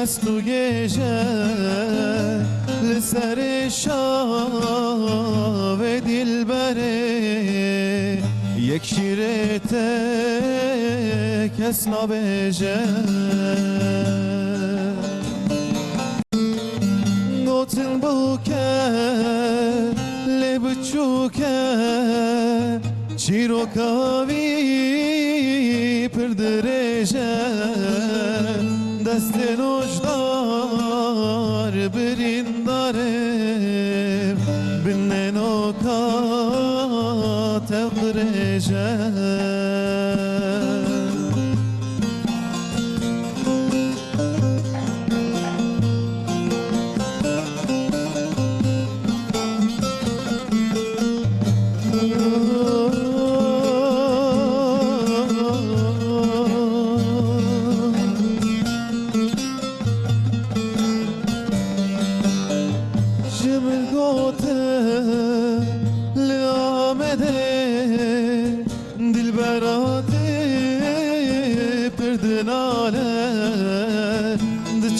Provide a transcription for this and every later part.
دست و گیجه لسر شاو دل بره یک شیره کس نبیجه گوتن بوکه لب چوکه چیرو کاوی پر درجه دست نوشدار برین داره بنه نوکات اقرجه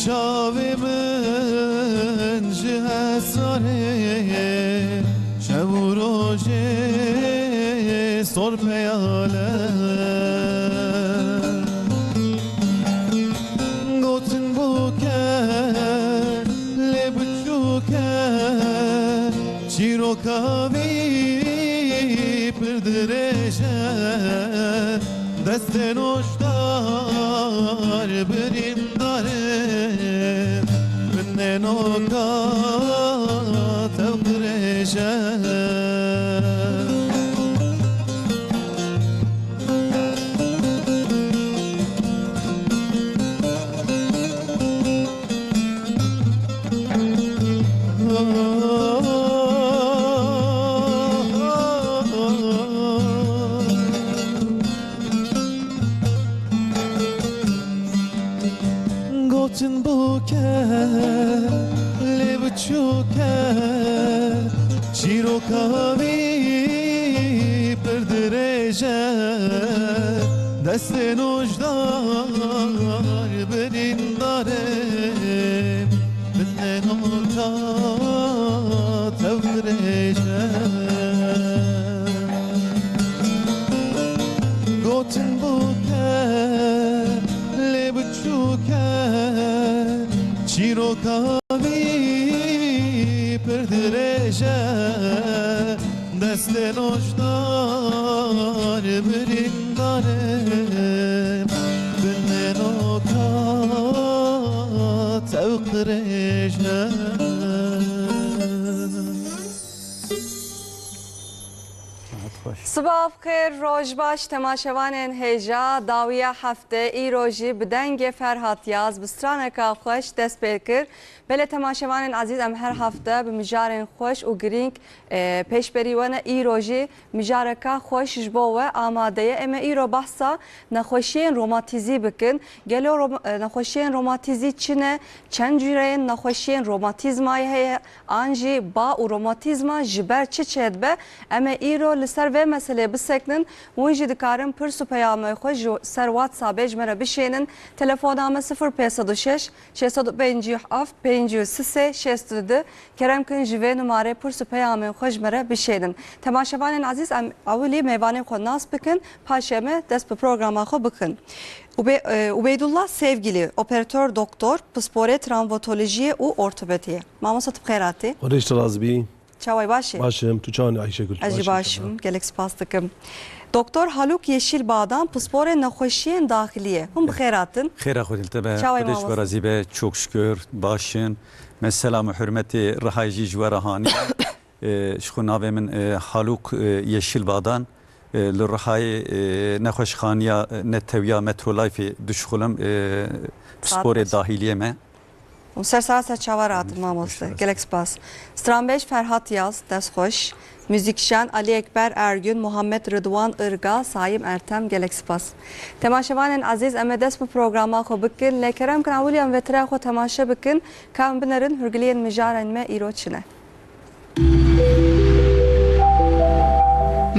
چاوی من جه ساره شب و روژه سر پیاله گوتن بوکه لب چوکه چیرو کاوی پر درجه دست نوشدار بریم داره من نوکات اقرجه گوتن بوکه لب چوکه چیرو کاوی پر درجه دست نوشدار برین داره بنه نوکات اقرجه گوتن بوکه لب چوکه چیرو کاوی پر درجه دست نوشدار برین داره بنه نوکات اقرجه صباح بخیر روز باش تماشاوان هیجا داویه هفته ای روزی بدنگ فرهاد یاز بسترانکا خوش دست پیکر بله تماشاوان عزیز ام هر هفته به مجارن خوش و گرینگ پیش بریوانه ای روزی مجارکا خوش جبوه آماده اما ای رو بحثا نخوشین روماتیزی بکن گلو نخوشین روماتیزی چنه چند جورین نخوشین روماتیزمای هی آنجی با و روماتیزما جبر چه چید به اما ای رو لسر و مسئله بسکنن وینجی دکارم پرس و پیامه خوش سر واتساب جمره بشینن تلفنامه 0506 657 53 62 کرم کن جوه نماره پرس و پیامه خوش مره بشینن تماشاوان عزیز اولی میوان خود ناس بکن پاشمه دست به پروگرام خود بکن Ubeydullah sevgili operatör doktor pspore travmatoloji و ortopediye. Mama satıp khayrati. Odeş razbi. Çavay başı. Başım tuçan Ayşe Gül. Acı başım. Gelek spastıkım. Doktor Haluk Yeşilbağ'dan pspore nakhoşiyen dahiliye. Hum khayratın. Khayra khudilta be. Odeş ve razibe çok şükür başın. Mesela hürmeti rahayci jwarahani. Şu nave min Haluk Yeşilbağ'dan لرحای نخوش خانیا نتویا مترولایفی دشخلم سپور داخلیه من. سرساز çavarat mamoste. Gelek spas. Stranbeş Ferhat Yaz ders hoş. Müzikşen Ali Ekber Ergün, Muhammed Rıdvan Irga, Saim Ertem gelek spas. Temaşavanın aziz emedes bu programa xo bikin. Lekerem kan avliyan vetre xo temaşa bikin. Kam binerin hürgüliyen mijaren me iroçine.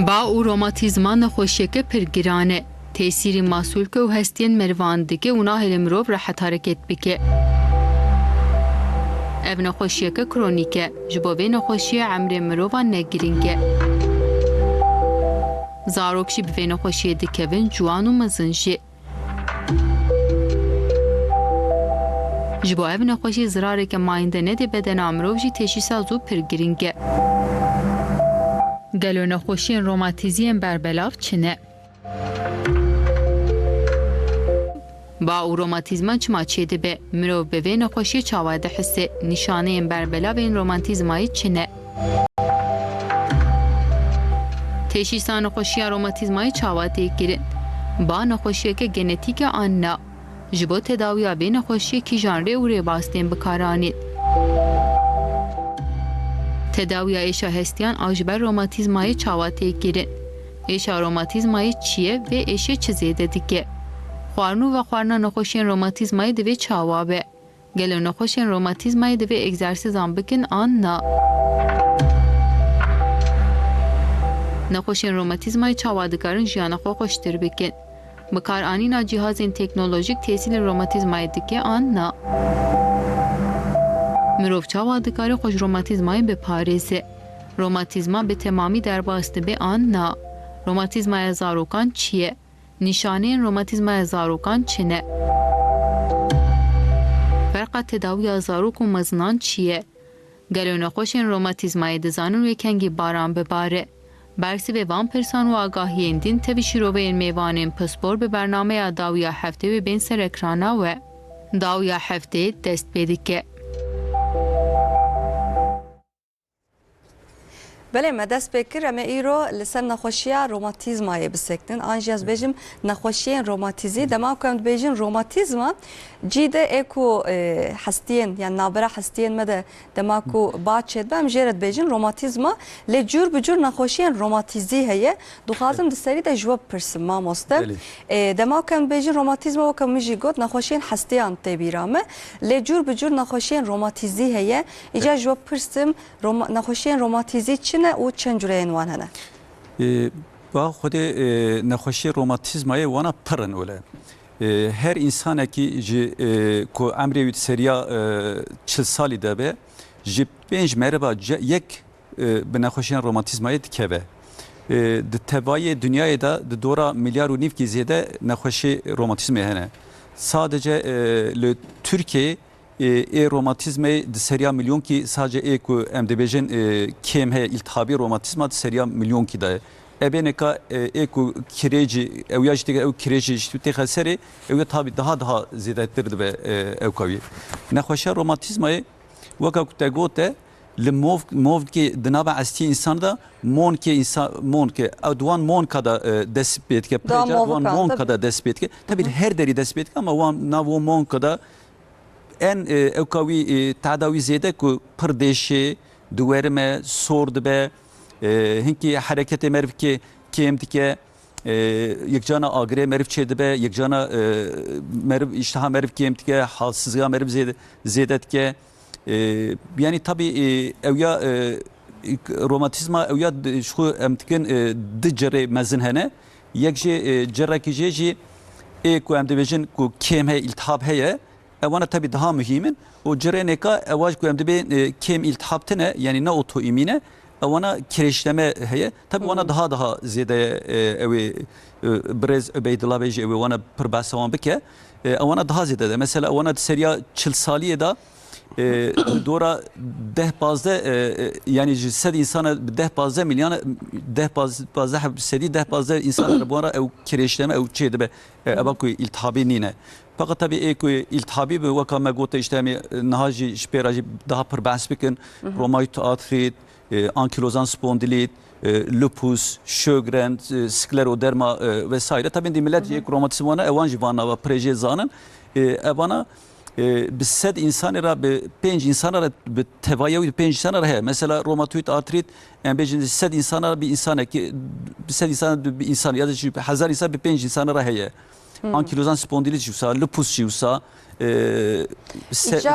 با او روماتیزما نخوشیک پرگرانه تأثیر مسئول که و هستین مروان دیگه اونا هلمروب راحت حرکت بکه ev nexweşiyeke kronîk e ji bo vê nexweşiyê emrê mirovan negirîng e. Zarok jî bi vê nexweşiyê dikevin ciwan û mezin jî. Ji bo ev nexweşî zirareke mayînde nedê bedena mirov jî teşîsa zû pir girîng e. Gelo nexweşiyên romatîziyên berbelav çi ne? Ba û romatîzma çima çê dibe? Mirov bi vê nexweşiyê çawa dihise? Nîşaneyên berbelavên romantîzmayê çi ne? Teşîsa nexweşiya romatîzmayê çawa tê kirin? Ba nexweşiyeke genetîk e an na? Ji bo tedawiya vê nexweşiyê kîjan rê û rêbastên bikaranîn? Tedawiya êşa hestiyan a ji ber romatîzmayê çawa tê kirin? Êşa romatîzmayê çi ye vê êşê çi zêde dike? Xwarinû ve xwarina nexweşiyên romatîzmayê divê çawa be? Gelo nexweşiyên romatîzmayê divê egzersîzan bikin an na? Nexweşiyên romatîzmayê çawa dikarin jiyana xwe xweştir bikin? Bikaranîna cihazên teknolojîk têsîlê romatîzmayê dike an na? Mirov çawa dikare xwe ji romatîzmayê biparêze? Romatîzma bi temamî derbas dibe an na? Romatîzmaya zarokan çi ye? Nîşaneyên romatîzmaya zarokan çi ne? Ferqa tedawiya zarok û mezinan çi ye? Gelo nexweşên romatîzmayê dizanin wê kengî baran bibare? Bersivê van pirsan û agahiyên din tevî şîroveyên mêvanên pispor bi bernameya dawiya heftê wê bên ser ekrana we. Dawiya heftê dest pê dike. Belê me dest pê kir em ê îro li ser nexweşiya romatîzmayê bisektin. An jî ez bêjim nexweşiyên romatîzî dema ku em dibêjin romatîzma cî de ê ku hestiyên yani navbera hestiyên me de dema ku baş çêdibe em jê re dibêjin romatîzma lê cûr bi cûr nexweşiyên romatîzî heye. Dixwazim di serî de ji we bipirsim mamoste. Dema ku em dibêjin romatîzma weka min jî got nexweşiyên hestiyan tê bîra me lê cûr bi cûr nexweşiyên romatîzî heye. Îca ji we bipirsim nexweşiyên romatîzî çi ne û çend cüreyên wan hene? Ba xwedê nexweşî romatîzmayê wana pirin öyle. Her insanekî ji ku emrê wî seriya 40 salî de be ji 5 merhaba yek bi nexweşiyên romatîzmayê dikeve. Di tevayê dünyayê de di dora milyar û nîv kî zêde nexweşî romatîzmê hene. Sadece li Türkiye romatizmayı di seriya milyon ki sadece ku em dibêjin kêm heye iltihabî romatizma di seriya milyon ki de ebeneka ku kirêcî ew ya jî ew kirêcî jî tê xeserê ew tabi daha zêdetir dibe ew kavî nexweşa romatizmayê weka ku te gote li mov ki di nava estî insan da mon ki edwan mon kada dest pê dike wan mon kada dest pê dike tabi her derî dest pê dike ama wan nav mon kada en evkavî tedavî zêde ku pir dêşê duwerime sor dibe hinkî hereketê merivkê kêm dike yekcana agirê meriv çê dibe yekcana meriv îştiha meriv kêm dike halsizliğa meriv zêde dike yani tabi ew ya romatizma ew ya şu em dikin di cerê mezin hene yek jê cerekî jê jî ku em dibêjin ku kêm heye iltihab heye evana tabi daha mühimin o cereneka evaj ku em dibe kêm iltihab tene yani ne otoimine evana kireçleme heye tabi ona daha zêde ev brez Ubeydullah Bey ev ona pir behsa bike evana daha zêde de mesela evana seriya 40 saliyê da dora 10-15 yani sed insana 10-15 milyon 10-15 sedi 10-15 insana bu ara ev kireçleme ev çê dibe eva ku iltihabî nîne fakat tabi ku iltihabî bi weka me gote işte em niha jî ji pêra jî daha pir behs bikin romatoid arthrit ankilozan spondilit lupus Sjögren skleroderma vesaire tabi millet jî romatizmana evan jî vana prejê zanin evana bi sed insanlara bi 5 insanlara bi tevaya 5 insanlara heye mesela romatoid artrit em bejin sed insanlara bir insana ki sed insana bir insan ya da 1000 insan bi 5 insanlara heye ankilozan spondilit jîwsa lupus jîwsa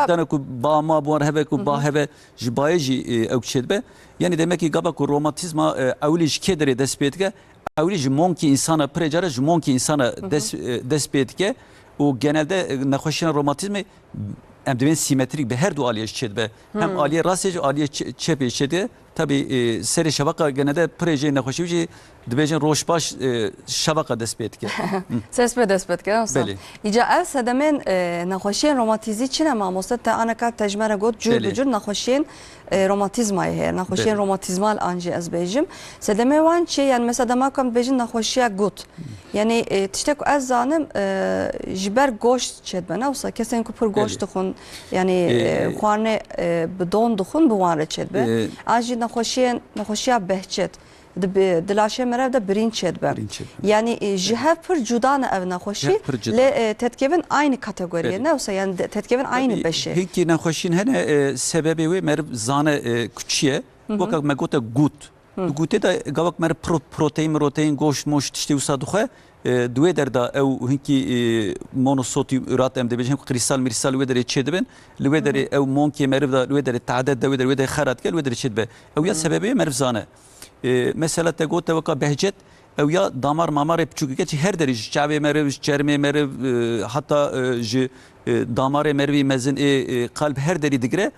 tane ku bağma bu heve ku bağ heve ji bayê jî ew çêdibe yani demek ki gaba ku romatizma ewlî ji kê derê dest pê dike ewlî ji monki insana precara ji monki insana dest pê dike o genelde nexweşiyan romatizmê em divên simetrik be her du aliyê çêd be. Hem aliyê rastê jî aliyê çepê çêdê. Tabii serê şevaka gene de projeyê nexweşî jî dibêjin roşbaş şevaka dest pê dike. Ses be dest pê dike. Belê. İca ev sedemên nexweşiyên romatizî çi ne mamoste te aneka tejmere got cur bi cur nexweşiyên romatizmayê heye. Nexweşiyên romatizmal an jî ez bêjim. Sedemê wan çi yani mesela dema kam dibêjin nexweşiya gut. Yani tiştek ku ez zanim ji ber goşt çêdbe ne wisa kesên ku pir goşt dixwin yani xwarinê bi don dixwin bi wan re çêdbe. An jî nexweşiya behçet. Dilaşê merev de birîn çêdbe. Yani ji hev pir cuda ne ev nexweşî lê tetkevin aynı kategoriye ne wisa yani tetkevin aynı beşê. Hinkî nexweşîn hene sebebê wê meriv zane kuçiye weka me gote gut. Gutê de gavak meriv protein goşt moş tiştê wisa dixwe دوێ derda ew hinkî monosodyum ûrat em dibêjin kristal mirsal wê derê çê dibin li wê derê ew monkê meriv da li wê derê teadet de wê derê xerat kel wê derê çê dibe ew ya sebebê meriv zane mesela te gote weka behcet ew ya damar mamarê piçûkeke çi her derê ji çavê meriv ji çermê meriv heta ji damarê merivî mezin qalb her derê digire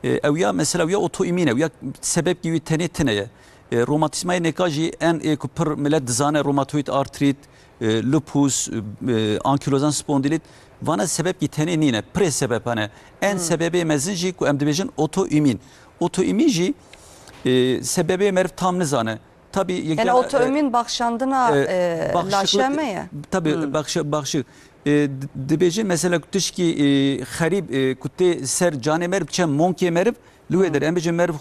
ew ya mesela ew ya otoîmîn ew ya sebebkî wî tenê tune ye romatizmayê nêka jî en ku pir millet dizane romatoid artrit lupus, ankilozan spondilit vana sebep ki tenê nîne pre sebep hene en sebebê mezin jî ku em dibêjin otoîmîn. Otoîmîn jî sebebê meriv tam nizane. Tabii yani otoîmîn baxşandina laşemeye. Tabii baxşı dibêjin mesela tişkî xerîb ku tê ser canê meriv çem monkê meriv li wê derê em bêjin meriv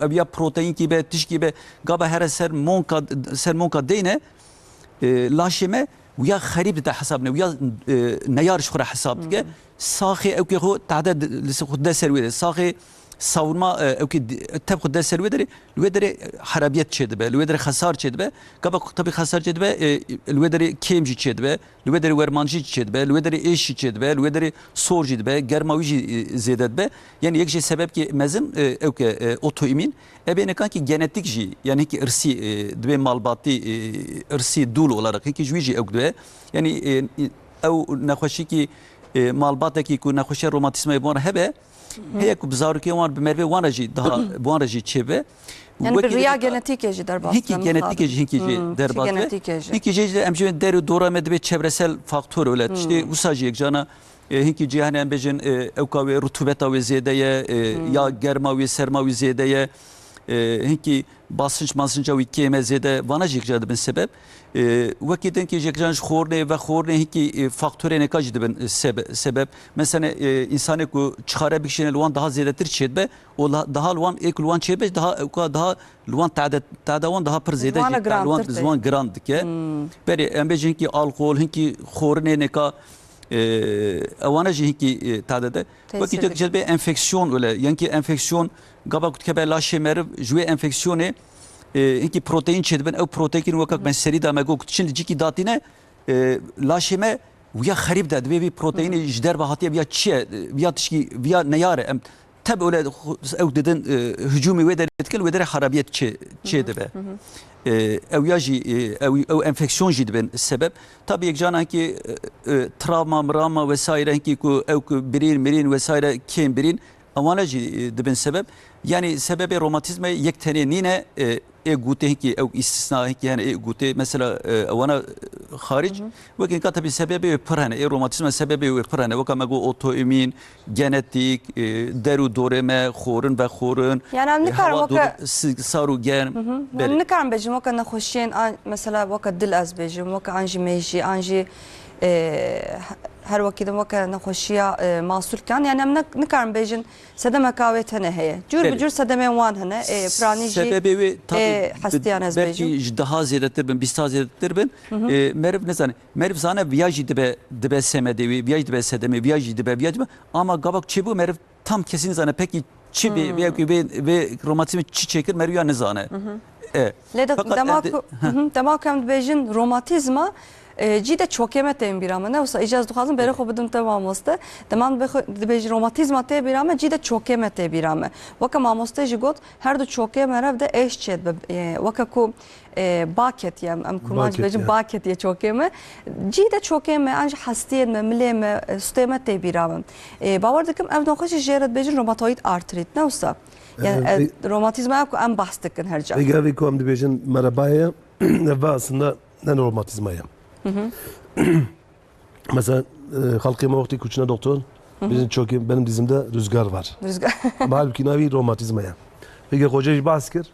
ev ya protein ki be tişkî be gaba her ser monka deyne laşeme ويا خريب ده حسابنا ويا نيار شخرا حساب دكه ساخي او كي هو تعداد خد سروي ساخي savunma tabi kudde servederi lüvederi harabiyet çedbe lüvederi hasar çedbe kaba tabi hasar çedbe lüvederi kemci çedbe lüvederi vermancı çedbe lüvederi eşi çedbe lüvederi sorcu çedbe germavici zedetbe yani yekşe sebep ki mezin evke otoimin ebene kanki genetik ji yani ki irsi dve malbati irsi dul olarak ki juici evde yani ev nakhoşi ki malbataki ku nakhoşe romatizma bu hebe هيك بزارك يوم بمربي وانا جي ده وانا جي تشبه يعني بالريا جينيتيك يجي دربات هيك جينيتيك يجي هيك جي دربات هيك جي امجي درو دورا مدبي çevresel faktör öyle işte usacı jana هيك جي hani embejin evkavi rutubeta ve zedeye ya germa ve serma ve zedeye هيك basınca ve kemezede vana jikjadı ben sebep vakitten ki jekjan xorne ve xorne hiki faktöre ne kaç ben sebep mesela insanı ku çıkara bir şeyle luan daha zedetir çedbe o daha luan ek luan çedbe daha luan tadawan daha per zede luan zwan grand ke beri embejin ki alkol hiki xorne ne ka avana hiki tadade vakitten çedbe enfeksiyon öyle yani ki enfeksiyon gaba kutkebe laşemer jwe enfeksiyone hiki protein çedben ev protein vakak ben seri da mego şimdi ciki datine laşeme via xarib da dve proteini jder bahatiye via çe via tişki via neyare em tab öyle ev dedin hücumi ve dertkel ve der harabiyet çe de be ev yaji ev enfeksiyon jidben sebep tabi yekjana ki travma mrama vesaire ki ku ev ku birin vesaire kim birin avana dibin sebep yani sebebi romatizma yek tane nine gute ki ev istisna ki yani gute mesela avana hariç ve ki tabi sebebi prane romatizma sebebi prane ve kama otoimmün genetik deru doreme xorun ve xorun yani ne kadar saru gen ne kadar bejim ve kana xoşyen mesela ve dil az bejim ve anji meji anji her vakit vaka nexweşiya masûl kan yani em nikarin bêjin sedeme kavet hene heye cur bi cur sedeme wan hene pranî jî sebebi tabi hestiyan ez bêjim belki daha zêdetir bin bîsta zêdetir bin meriv ne zane meriv zane viyajî dibe semede viyaj dibe sedeme viyajî dibe ama gabak çibu meriv tam kesin zane peki çibi ve romatizma çi çekir meriv ya ne zane demak em dibêjin romatizma جی ده چوکیمه تیم بیرامه نه وسا اجازه دخوازم بره خو بدم تمام ماسته دمان بخو روماتیزم ته بیرامه جی ده چوکیمه ته بیرامه وک ما ماسته جی گوت هر دو چوکیمه رف ده ايش چت وک کو باکت یم ام kurmancı Baket, bejim ya. baket ye çokeme جی ده çokeme anj hastiyen me mileme steme te biramem باور دکم ev نخوش جرد bejin romatoid artrit ne وسا yani romatizma yok em bahsettin her can. Ege evi ku em dibêjin merabaya ev aslında ne romatizmaya. Mesela halkı vakti kuçuna doktor bizim çok benim dizimde rüzgar var. Rüzgar. Ama halbuki navi romatizmaya. Ege koca bahs kir.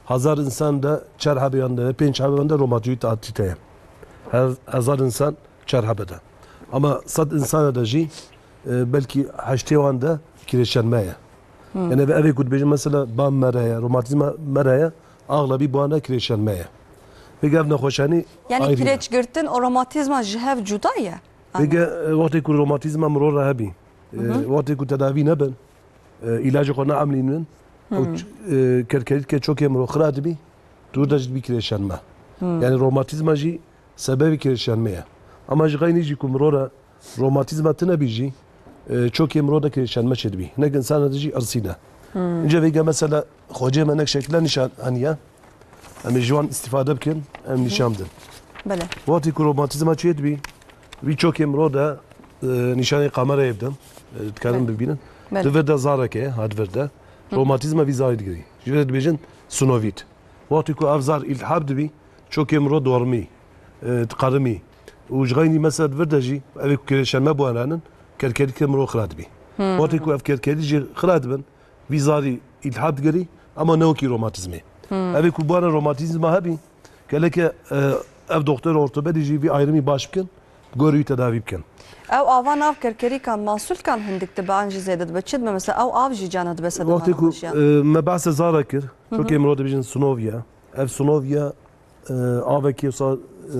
Hazar insan da çar habeyanda, penç habeyanda romatizma atiteye. Her hazar insan çar habeda. Ama sad insana da ji belki haştevanda kireçlenmeye. Yani evi kut mesela bam meraya, romatizma meraya ağlabi bu ana kireçlenmeye. Ege ev nekhoşani Yani kireç girtin o romatizma jihev cuda ya. Ege vakti ku romatizma mro rahabi. Vakti ku tedavi neben. İlacı kona amlinin. Kerkerit ke çok emro khrat bi. Turda bir kireçlenme. Yani romatizma ji sebebi kireçlenmeye. Ama jgayni ji ku mro romatizma tnabi çok emro da kireçlenme çedbi. Ne insan da ji arsina. İnce vega mesela hoca menek şeklen nişan haniya. Em jwan istifade bikin, em nişamdın. Bele. Vakti ku romatizma çedbi. Birçok emro da nişanı kamera evden. Dikarim bibinin. Bele. Dövede zarake, hadverde. Romatizma vizayı giri. Jüret bejin sunovit. Vakti ku avzar ilhab dibi. Çok emro dormi. Tkarimi. Ujgayni mesela dverdeji. Evi ku kireçlenme bu ananın. Kerkerik emro khrat bi. Vakti ku ev kerkerici khrat bin. Vizari ilhab giri. Ama ne o ki romatizmi. Evi ku bu ana romatizma habi. Keleke ev doktor ortopedici bir ayrımı baş bikin. Görüyü tedavi bikin. Ev avan av kerkeri kan masul kan hindik de banji zedet beçid me mesela ev av ji canat besed. Vakti ku me bahse zara kir. Çok emro da bijin Sunovya. Ev Sunovya avek yasa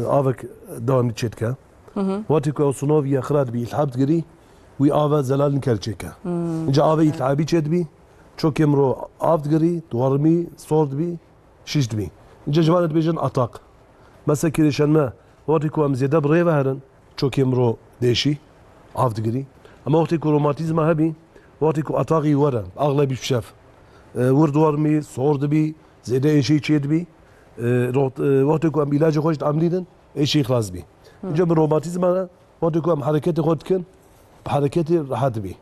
avek devam edecek. Vakti ku Sunovya khrat bi ilhab giri. Ve ava zelal kerçeke. İnce ava ilhabi çedbi. Çok emro av giri. Duvarmi sord bi. Şişd bi. İnce cvanet bijin atak. Mesela kirişenme. Vakti ku em zede bre verin. Çok emro deşi. Av giri. Ama vakti ku romatizma habi. Vakti ku ataki veren. Ağlabi şef. Vur duvarmi sord bi. Zede eşi çedbi. Vakti ku em ilacı hoş amlidin. Eşi khlas bi. İnce romatizma vakti ku em hareketi hodkin. Hareketi rahat bi.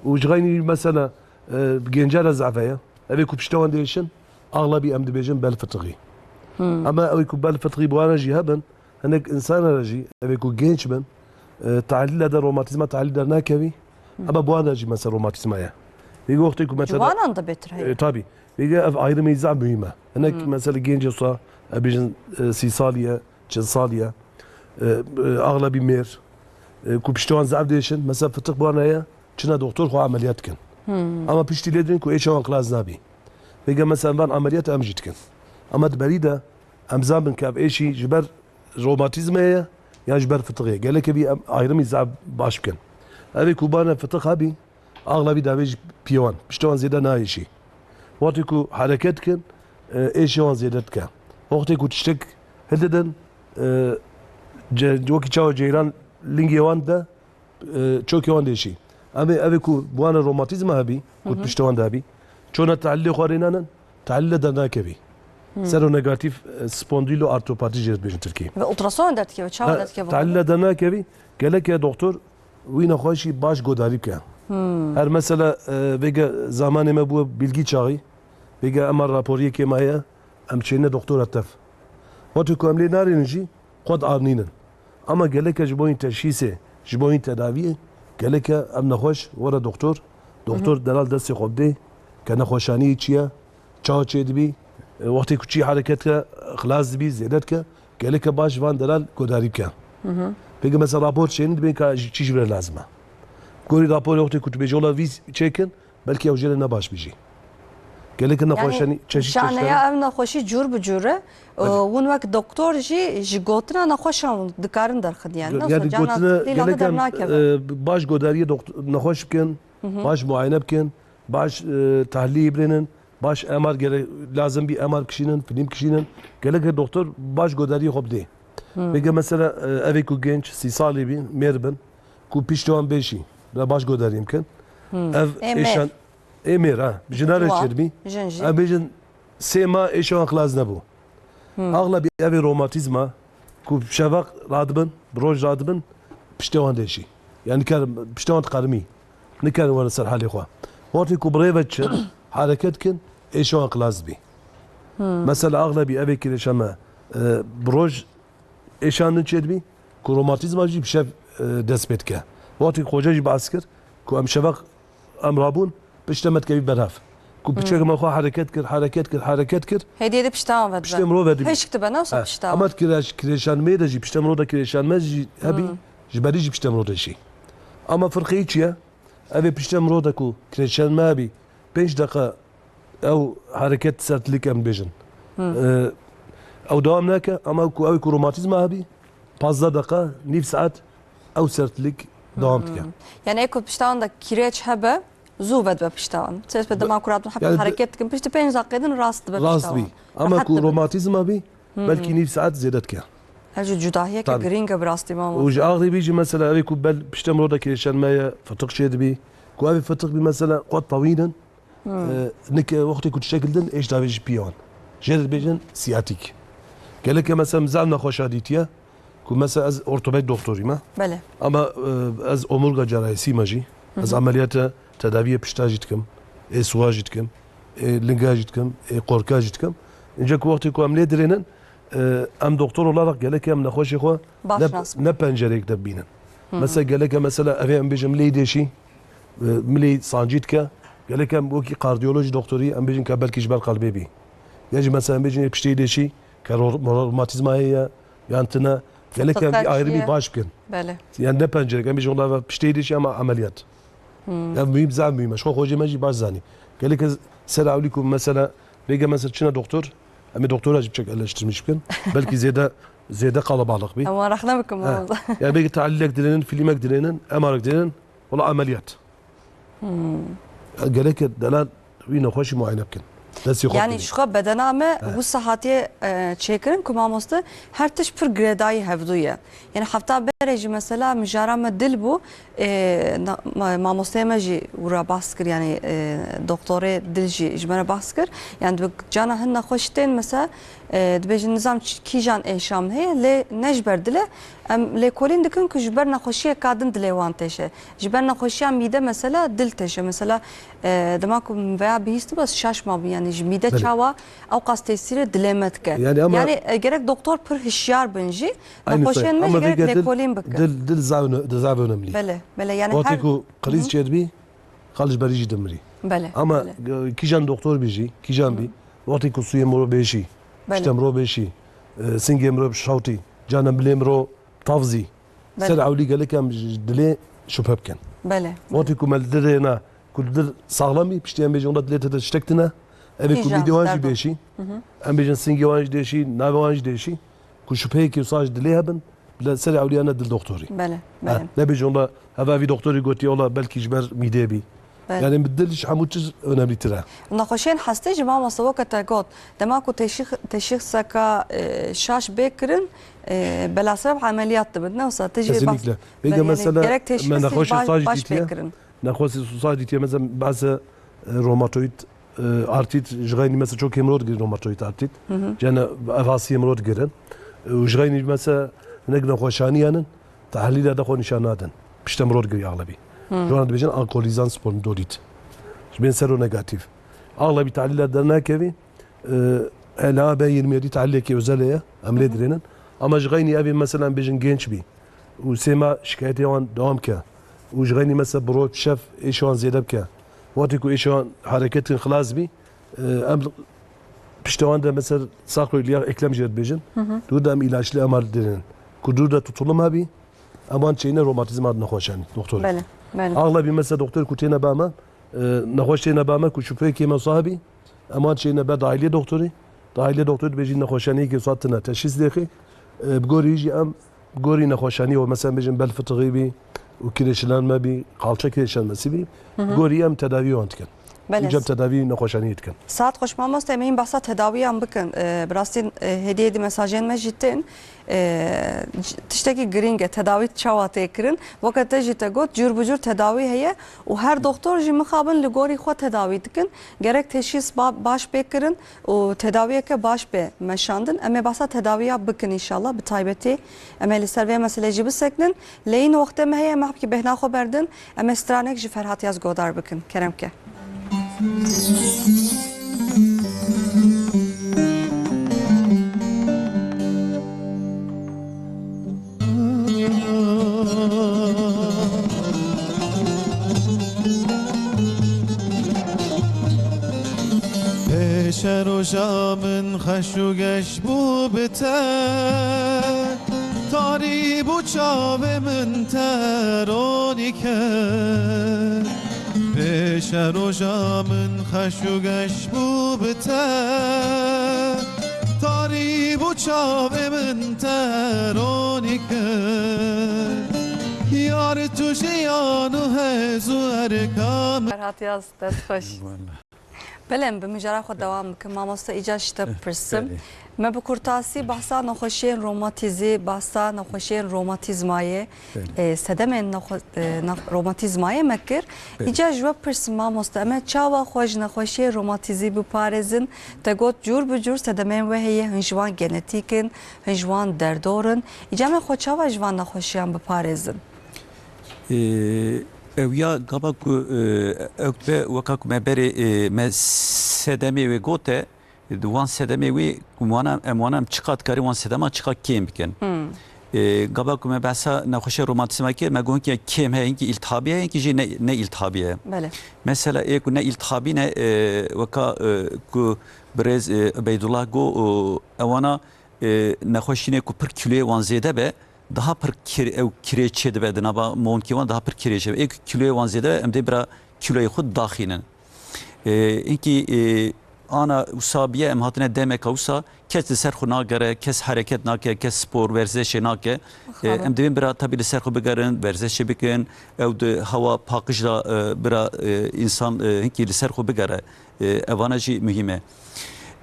Ujgayni mesela gençler zafaya. Evi ku piştevan değişin. Ağlabi em dibejin bel fıtığı. Ama evi ku bel fıtığı bu ana cihaben. Henek insan aracı. Evi ku genç ben. Tahlil da romatizma tahlil der nakevi. Ama bu ana mesela romatizmaya. Bir vakti ku mesela. Civanan da betir hey. Tabi. Bir ev ayrımı izah mühime. Henek mesela genç olsa ebijin sisaliye, cinsaliye. Ağlabi mer. Ku piştevan zaf değişin. Mesela fıtık bu anaya. Çına doktor ku ameliyat kin. Ama piştiledin ku eşevan klaz nabi. Vega mesela ben ameliyat amjitkin. Ama dberi de emzamın ki eşi jiber romatizmaya ya jiber fıtığı. Geleke bir ayrımı izah başkin. Evi ku bana fıtık abi ağlabi davej piyavan. Piştevan ziyade na eşi. Vakti ku hareket kin eşevan ziyadet kin. Vakti ku tiştek hededen Joki çağı ceyran lingi yavan da çok yavan deşi. Ama evi ku bu ana romatizma abi ku piştevan da abi. Çona tahalli xwarinanan tahalli da nakevi. Sero negatif spondilo artropati jert bejin Türkiye. Ve ultrason dert ki ve çav dert ki. Tahalli da nakevi geleke doktor wina xoşi baş godari ke. Her mesela vega zamanı me bu bilgi çağı vega amar raporiye ke maya am çene doktor ataf. Vakti ku amle narinji qad arninin. Ama geleke jiboyin teşhisi jiboyin tedavi geleke am naxoş wara doktor. Doktor delal desti xobde كان خوشانی چیه چاو چه دبی وقتی کوچی حرکت که خلاص دبی زیادت که گله که باش وان دلال کداری که بگه مثلا راپور چین دبی که چی جبر لازمه گوری راپور وقتی کوچ بیجولا ویز چکن بلکه اوجله نباش بیجی گله که نخوشانی چشی شانه یا ام نخوشی جور بجوره اون وقت دکتر جی گوتنا نخوشم دکارن در خدیان yani gotuna gele که باش کداری دکتر نخوش بکن باش معاینه بکن baş tahlil ibrenin baş MR lazım bir MR kişinin film kişinin geleke doktor baş godari hobde بگه مثلا اوی کو گنج 30 سالی بین مربن کو پیشتوان بشی لا باش گوداریم کن اف ایشان امیر ها بجنار چربی جنجي ام بجن سما ایشان خلاص نبو اغلب اوی روماتیزما کو شفق رادبن بروج رادبن پیشتوان دشی yani kar piştan qarmi nikar wala ser hali xwa wati ku brevet hareketkin eşan klazbi mesela aglabi eve kireşama broj eşanın çedbi ku romatizma jib şev despetke wati xoja jib asker ku am şevak am rabun piştemet kebi beraf ku piçek ma xwa hareket kir هدية بشتاون بدل piştem ro vedi هيش كتب انا وصل بشتاون ama kireşan me de jib piştem ro da kireşan me hebi jibari jib piştem ro da şey ama فرقی چیه؟ اوی پشتم رو دکو کریشن ما بی 5 دقیقه او حرکت سرتلیک ام بیجن او دوام نکه اما او روماتیزم هبی 15 دقیقه نيف ساعت او سرتلیک دوام تکه يعني ايكو بشتاون دا كيريتش هبه زوفد بشتاون تسبب بدما كرات حب يعني حركات كم بيش تبين زاقيدن راست راست بی اما کو روماتیزم هبی بلکی نيف ساعت زیادت که هجو جداهيه كجرينجا براستي ماما وج اغلي بيجي مثلا اوي كو بل بشتم رو دك كريشان ما فتق شيد بي كو اوي فتق بي مثلا قد طويلا نك وقت كنت شكل دن ايش دافيج بيون جد بيجن سياتيك قال لك مثلا مزعلنا خوشاديتيا كو مثلا از اورتوبيد دكتوري ما بله اما از اومورغا جرايسي ماجي از عمليات تداويه بشتاجيتكم اي سواجيتكم اي لنجاجيتكم اي قوركاجيتكم انجاك وقت كو عمليه درينن ام دكتور olarak gelek em naxoşi xo ne pencerek de binin. Mesela gelek mesela ev em bejim leydeşi milli sancitka gelek em bu ki kardiyoloji doktori em bejin ka belki jber kalbi bi. Yaji mesela em bejin piştey deşi ka romatizma ya yantına gelek em ayrı bir başkın. بله Yani ne pencerek em bejin onlar piştey deşi ama ameliyat. Ya mühim zam mühim. Şu hoca maji baş zani. Gelek selam aleyküm mesela bege mesela çına doktor Ama doktor acip çok eleştirmişken belki ziyade kalabalık bir. اما راح نمكم Yani belki tahlilek direnin, filmek direnin, MR'lik direnin, valla ameliyat. Gerek delal bir noktaşı muayene yapın. يعني شو بدنا ما والصحاتي تشيكرن كما مست هر تش بر جريداي هفدوية يعني حفتا بريج مثلا مجارا ما دلبو ما مستمع جي ورا باسكر يعني دكتوري دلجي جمرة باسكر يعني جانا هن خوشتين مثلا دبيج النظام كيجان ايشام هي لي نجبر دله ام لي كولين دكن كجبر نخوشيه كادن دليوان تشه جبر نخوشيه ميده مثلا دل تشه مثلا دماكم veya بيست بس شاش ما يعني ميده çava او قاس تيسير دلمتك يعني gerek doktor pır hişyar bence نخوشين ما gerek لي كولين بك دل زاو önemli. بله يعني وقتی کو قلیز چربی خالص بریجی دمری. بله ama kijan doktor biji kijan bi وقتی کو سوی مرو beşi İşte mro beşi, singe mro şauti, canım bile mro tavzi. Ser avli gelek am dile şüphepken. Bele. Vati kumel direna, kudur sağlami, pişti am bejin onda dile teştektina. Evi ku videoanji beşi, am bejin singe wanji deşi, nave wanji deşi. Ku şüphe ki usaj dile haben, bile ser avli ana dil doktori. Bele. Bele. Ne bejin onda hava vi doktori goti ola belki jber midebi. Yani بدلش حموتش önemli tire. نخوشين حستيج ما مصوكة تاقوت دماكو تشيخ سكا شاش بكرن بلا سبب عمليات بدنا وصا تجي kesinlikle. Peki mesela ben nakhoş باش بكرن nakhoş society mesela bazı romatoid artrit jgayni mesela çok hemorod giren romatoid artrit. Yani avasi hemorod giren. Jgayni mesela negna khoşaniyanın tahlil da khonişanadan. Piştem rod giri ağlabi. Şu anda bizim alkolizan spondolit. Ben sero negatif. Ağla bir tahliller dernek evi. Ela B27 tahlil ki özelliğe amle direnin. Ama jgayni evi mesela bizim genç bir. Usema şikayeti olan devam ki. Ujgayni mesela bro şef eşan ziyade ki. Vakti ku eşan hareketin xlas bi. Am piştevan da mesela saklı ilya eklem jed bizim. Durda am ilaçlı amar direnin. Kudur da tutulum abi. Aman şeyine romatizma adına hoşani doktor. Bele. Ağla bir mesela doktor kutena bama. Nahoştena bama ku şüphe ki sahibi. Aman şeyine be dahiliye doktori. Dahiliye doktor bejin nahoşani ki satına teşhis dehi. Bgori am bgori nahoşani o mesela bejin bel fıtığı bi. وكريشلان ما بي قالشة كريشلان مسيبي غوري ام تداوي وانتكن بله. اینجا تداوی نخوشانی کن ساعت خوش مامۆستا ئێمە هین بەسا تەداوی هم بکەن بڕاستین هدیەی مەساژێن مەژیتن tiştekî giring e tedavî çawa têkirin weke te jî te got cûr bi cûr tedawî heye û her doktor jî mixabin li gorî xwe tedawî dikin gerek teşhîs baş pê kirin û tedawiyeke baş pê meşandin em ê basa tedawiya bikin înşallah bi taybetî em ê li ser vê meselê jî bisekinin leyîn wextê me heye em hepkî bêhna xwe berdin em ê stranek ji Ferhat Yaz godar bikin keremke. پیش روژامن خشوگش بو بته تاری بو چاو من ترانی که پیش روژامن خشوگش بو بته تاری بو چاو من ترانی که یار تو جیانو هزو ارکام Ferhat Yaz dest xoş. Belem bi mijara xwe dewam bikim mamosta îca ji te pirsim me bi kurtasî behsa nexweşiyên romatîzî behsa nexweşiyên romatîzmayê sedemên romatîzmayê me kir îca ji we pirsim mamosta em ê çawa xwe ji nexweşiyê romatîzî biparêzin te got cûr bi cûr sedemên we heye hin ji wan genetîk in hin ji wan derdorin îca me xwe çawa ji van nexweşiyan biparêzin Evya gaba ku ökbe vaka ku meberi me sedemi ve gote duvan sedemi ve kumanam çıkat kari wan sedema çıkat kim biken. Gaba ku me basa naxoşe romantizma ki me gon ki kim he ki iltihabiye ki ne iltihabiye. Mesela ek ne iltihabi ne vaka ku brez Beydullah go evana naxoşine ku per kilo wan zede be daha per kireçe de bedin ama monkivan daha per kireçe ek kiloya vanzede em de bira kiloya xud daxinin inki ana usabiye em hatine demek usa kes de serxu nagere kes hareket nake kes spor verzeş nake em de bira tabi serxu begarin verzeş bikin ev de hava pakıjla bira insan inki serxu begare evanaji mühime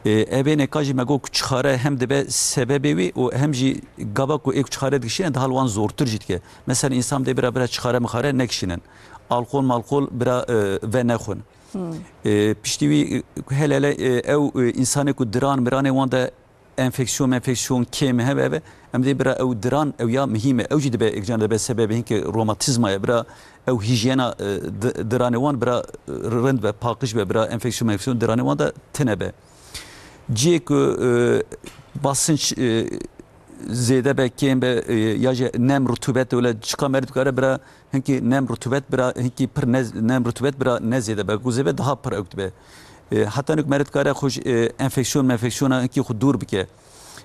Ebe nekajı mego kuçxare hem de be sebebi vi o hem jî gaba ku ek kuçxare dişine daha wan zortur jitke. Mesela insan de bira çxare mixare nekşinin. Alkol bira ve nexun. Pişti vi hele ev insanı ku diran mirane wan de enfeksiyon kem hebe hem de bira ev diran ev ya mühime ev jî de be ekcan de be sebebi ki romatizma bira ev hijyena dirane wan bira rind ve pakış ve bira enfeksiyon dirane wan da tenebe. Cik basınç zede bekken be ya nem rutubet öyle çıkamerdik ara bira henki nem rutubet bira henki per nem rutubet bira ne zede be guzebe daha per öktbe hatta nek merit kara hoş enfeksiyona henki xudur bike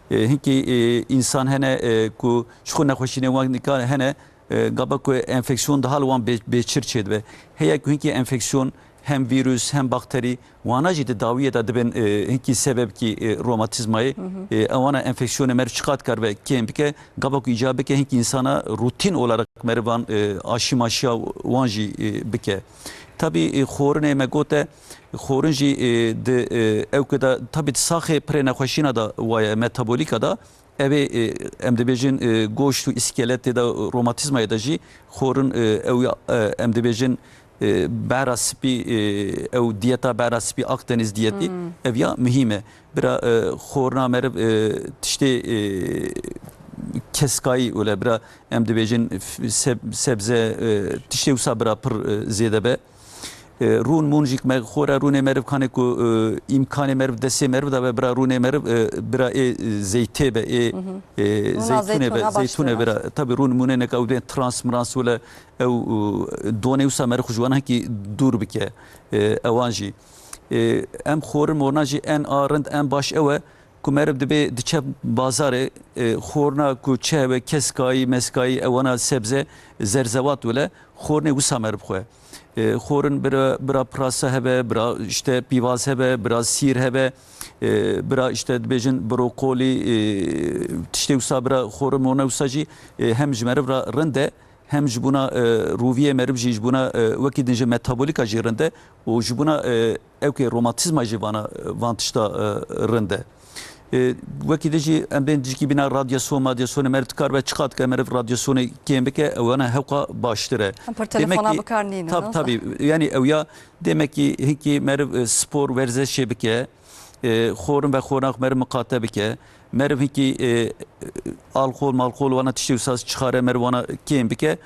henki insan hene ku şu naxoşine wagnika hene gaba ku enfeksiyon daha wan beçir çedbe heya ku henki enfeksiyon hem virüs hem bakteri wana jî tedaviye da dibin hinki sebep ki romatizmayı wana enfeksiyonu mer çıkat kar ve kembike gabak icabı ki hinki insana rutin olarak mervan aşımaşya wan jî bike tabi xorine megote xorin jî de ew da tabi saxe pre nexweşîna da waya metabolika da ev em dibêjin goşt û iskeletê da romatizmayê da jî xorin ew em dibêjin bera spi ev diyeta bera spi Akdeniz diyeti ev ya mühime bira xorna mer tişte keskayı öyle bira em dibêjin sebze tişte usa bira pir zêde be rûn munjik me xora rûnê meriv kane ku imkanê meriv desê meriv da be bira rûnê meriv bira zeytê be zeytûnê bira tabi rûn munê nek ew transmrans wele ew donê wisa meriv xujwana ki dûr bike ewan jî em xorin morna jî en arend en baş ew e ku meriv dibe diçe bazarê xorna ku çe ve keskayî meskayî ewana sebze zerzevat wele xornê wisa meriv xwe خورن برا پراسه هبه برا işte pivaz hebe برا سیر هبه برا işte bejin brokoli işte usa برا خورن mona usaji hem jmere برا rende hem jibuna ruviye merib jibuna vaki dinje metabolika jirinde o jibuna evke romatizma jibana vantışta rinde. Vaki dici emden dici bina radyasyon merib tkar ve çıkat ke merib radyasyonu kembeke ona hevka baştıre. Per telefona bekarnîne. Tabii yani evya demek ki hiki merib spor verze şebeke خورم و خورناق مرم مقاطع که مرم هیکی alkol وانا تشتیو ساز چخاره مرم وانا کیم بکه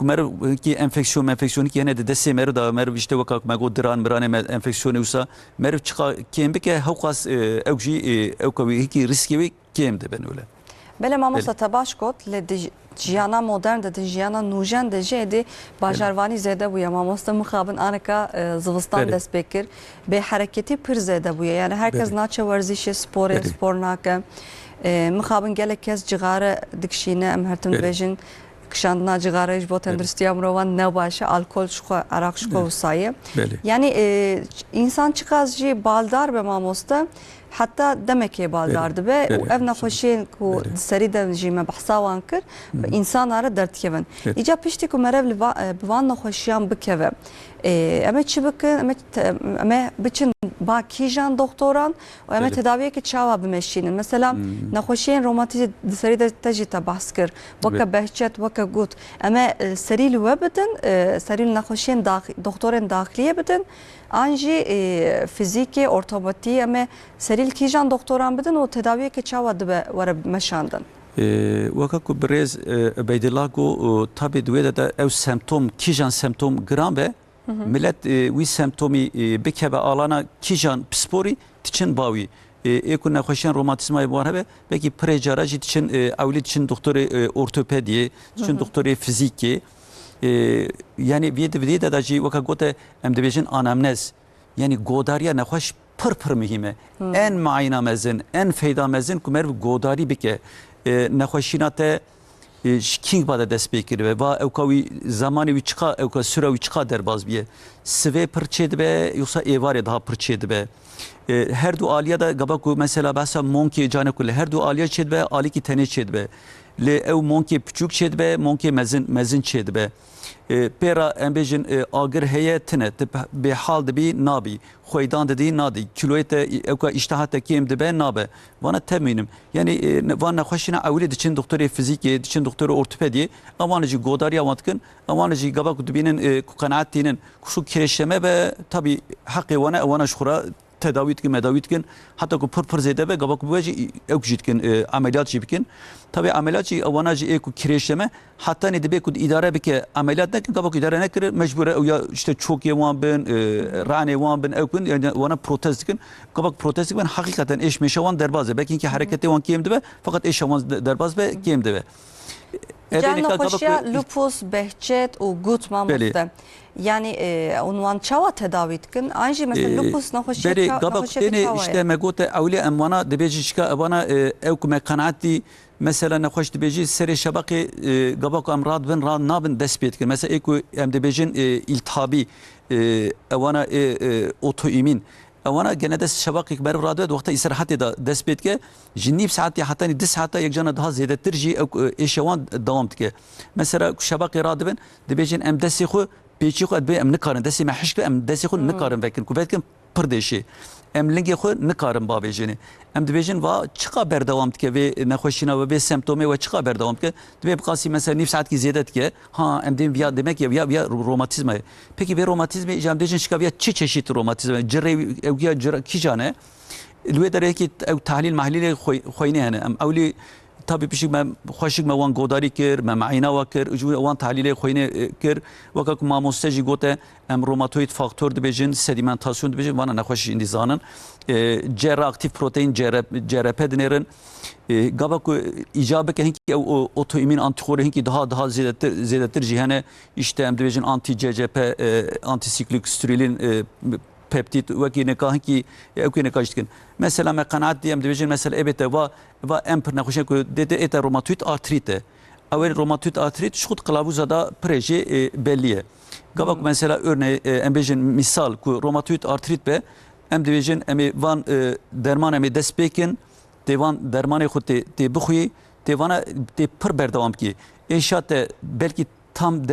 مرم هیکی enfeksiyon ki yine de dese merm da merm işte vakak mago diran mirane enfeksiyonu usa merm çıka kیم bike havkas evji evkavi hiki riski ve kیم de ben öyle. Bele mamosta tabaşkot le jiyana modern de jiyana nujen de jedi bajarvani zede bu ya mamosta mukabın anaka zıvıstan despekir be hareketi pir zede bu ya yani herkes naça verzişi spor naka mukabın gelek kez cigara dikşine em hertim bejin kışandına cigara iş bo tendristiya mrovan ne başı alkol şuka arak şuka usayı yani insan çıkazcı baldar be mamosta حتى دمك بالدار دبي وابنا خوشين كو سريده جيما بحصاوان كر انسان على درت كيفن اجا بيشتي كو مرب بوان خوشيان بكيف اما تشي بك اما بچن با كيجان دكتوران واما تداويه كي تشاوا بمشين مثلا نخوشين روماتيز سريده تجي تبحسكر وكا بهجت وكا قوت اما سريل وبدن سريل نخوشين دكتورين داخليه بدن Anji fiziki, ortopedi ama seril kijan doktoran bidin o tedaviye ki çava dibe vara meşandan. Vakaku brez beydilago tabi duve de ev semptom kijan semptom gram be millet vi semptomi bekebe alana kijan pspori tiçin bavi. Ekun nakhoşan romatizmayı var be belki prejaraj tiçin avli tiçin doktori ortopedi tiçin doktori fiziki yani bir de daji vakagote em debejin anamnez yani godariya nakhoş pır mühime en maina mezin en feyda mezin kumer godari bike nakhoşinate king bada despekir ve va evkavi zamanı vi çıka evka süre vi çıka derbaz biye sve pırçed be yoksa evare daha pırçed be her du aliya da gabaku mesela basa monki cane kule her du aliya çed be ali ki tene çed be le ev monki küçük çed be monki mezin çed be pera embejin agir heyetine be hal de bi nabi khoydan dedi nadi kiloyete evka iştahat kim de ben nabe bana teminim yani vana khoşina avli için doktori fiziki için doktori ortopedi avanıcı godariya vatkın avanıcı gabaku dibinin kanaatinin kuşu kireşleme ve tabi hakkı vana şura tedavit ki medavit kin hatta ku pır zede be gabak bu veci ekjit kin ameliyat jibikin tabi ameliyat ji avanacı eku kireşleme hatta ne de ku idare bike ameliyat ne gabak idare ne kire mecbur ya işte çok yevan ben rane wan ben ekun yani wana protez kin gabak protez ben hakikaten eş meşavan derbaz belki ki hareketi wan kiyemdi be fakat eş şavan derbaz be kiyemdi be Canlı koşuya lupus, behçet o gutma muhte. Yani unvan çava tedavit kin. Anji mesela lupus nahoşya çava. Beri işte megote avli emvana debeci şika bana evkume kanaati mesela nahoş debeci seri şabaki gabak amrad ben rad nabın despet kin. Mesela eku em debecin iltihabi evana otoimin وانا جنده شباقك بر رادو وقت استراحت دا دسبت که جنيب ساعات حتى 10 ساعات یک جنا ده زیاده ترجی ایشوان دوام که مثلا شباق رادبن دبیجن ام دسی خو پیچی خو ادبی ام نکارن دسی محشک ام دسی خو نکارن وکن کوبت کم پردشی ام لنگی خو نکارن بابیجنی ام دبیجن وا چقا بردوام که و نخوشینا و به سمپتوم و چقا بردوام که دبی بقاسی مثلا نيف ساعت کی زیادت که ها ام دیم بیا demek ya ya romatizma peki bir romatizma icam diyeceksin şikayet çeşit romatizma cerre kijane الويدر هيك او تحليل محليل خوينه هنا ام اولي طبي بشي ما خوشك ما وان غوداري كير ما معينا وكر جو وان تحليل خوينه كير وكك ما مستجي غوته ام روماتويد فاكتور دبيجن سedimentasyon dibijin وانا نخوش اندي زانن جر اكتيف بروتين جرP دنيرن gabak icabı ki hinki otoimmün antikor hinki daha ziyadetir cihane işte em dibijin anti CCP antisiklik sterolin peptit vaki nekahın ki evki nekahıştıkın. Mesela me kanaat diyem diyeceğim mesela evet va emper nakhoşen ko dedi eta romatoid artrite. Avel romatoid artrit şut kılavuza da proje belliye. Gabak mesela örneği embejin misal ko romatoid artrit be em diyeceğim emi van derman emi despekin devan dermanı khote te bxuyi devana te per berdavam ki inşaat belki tam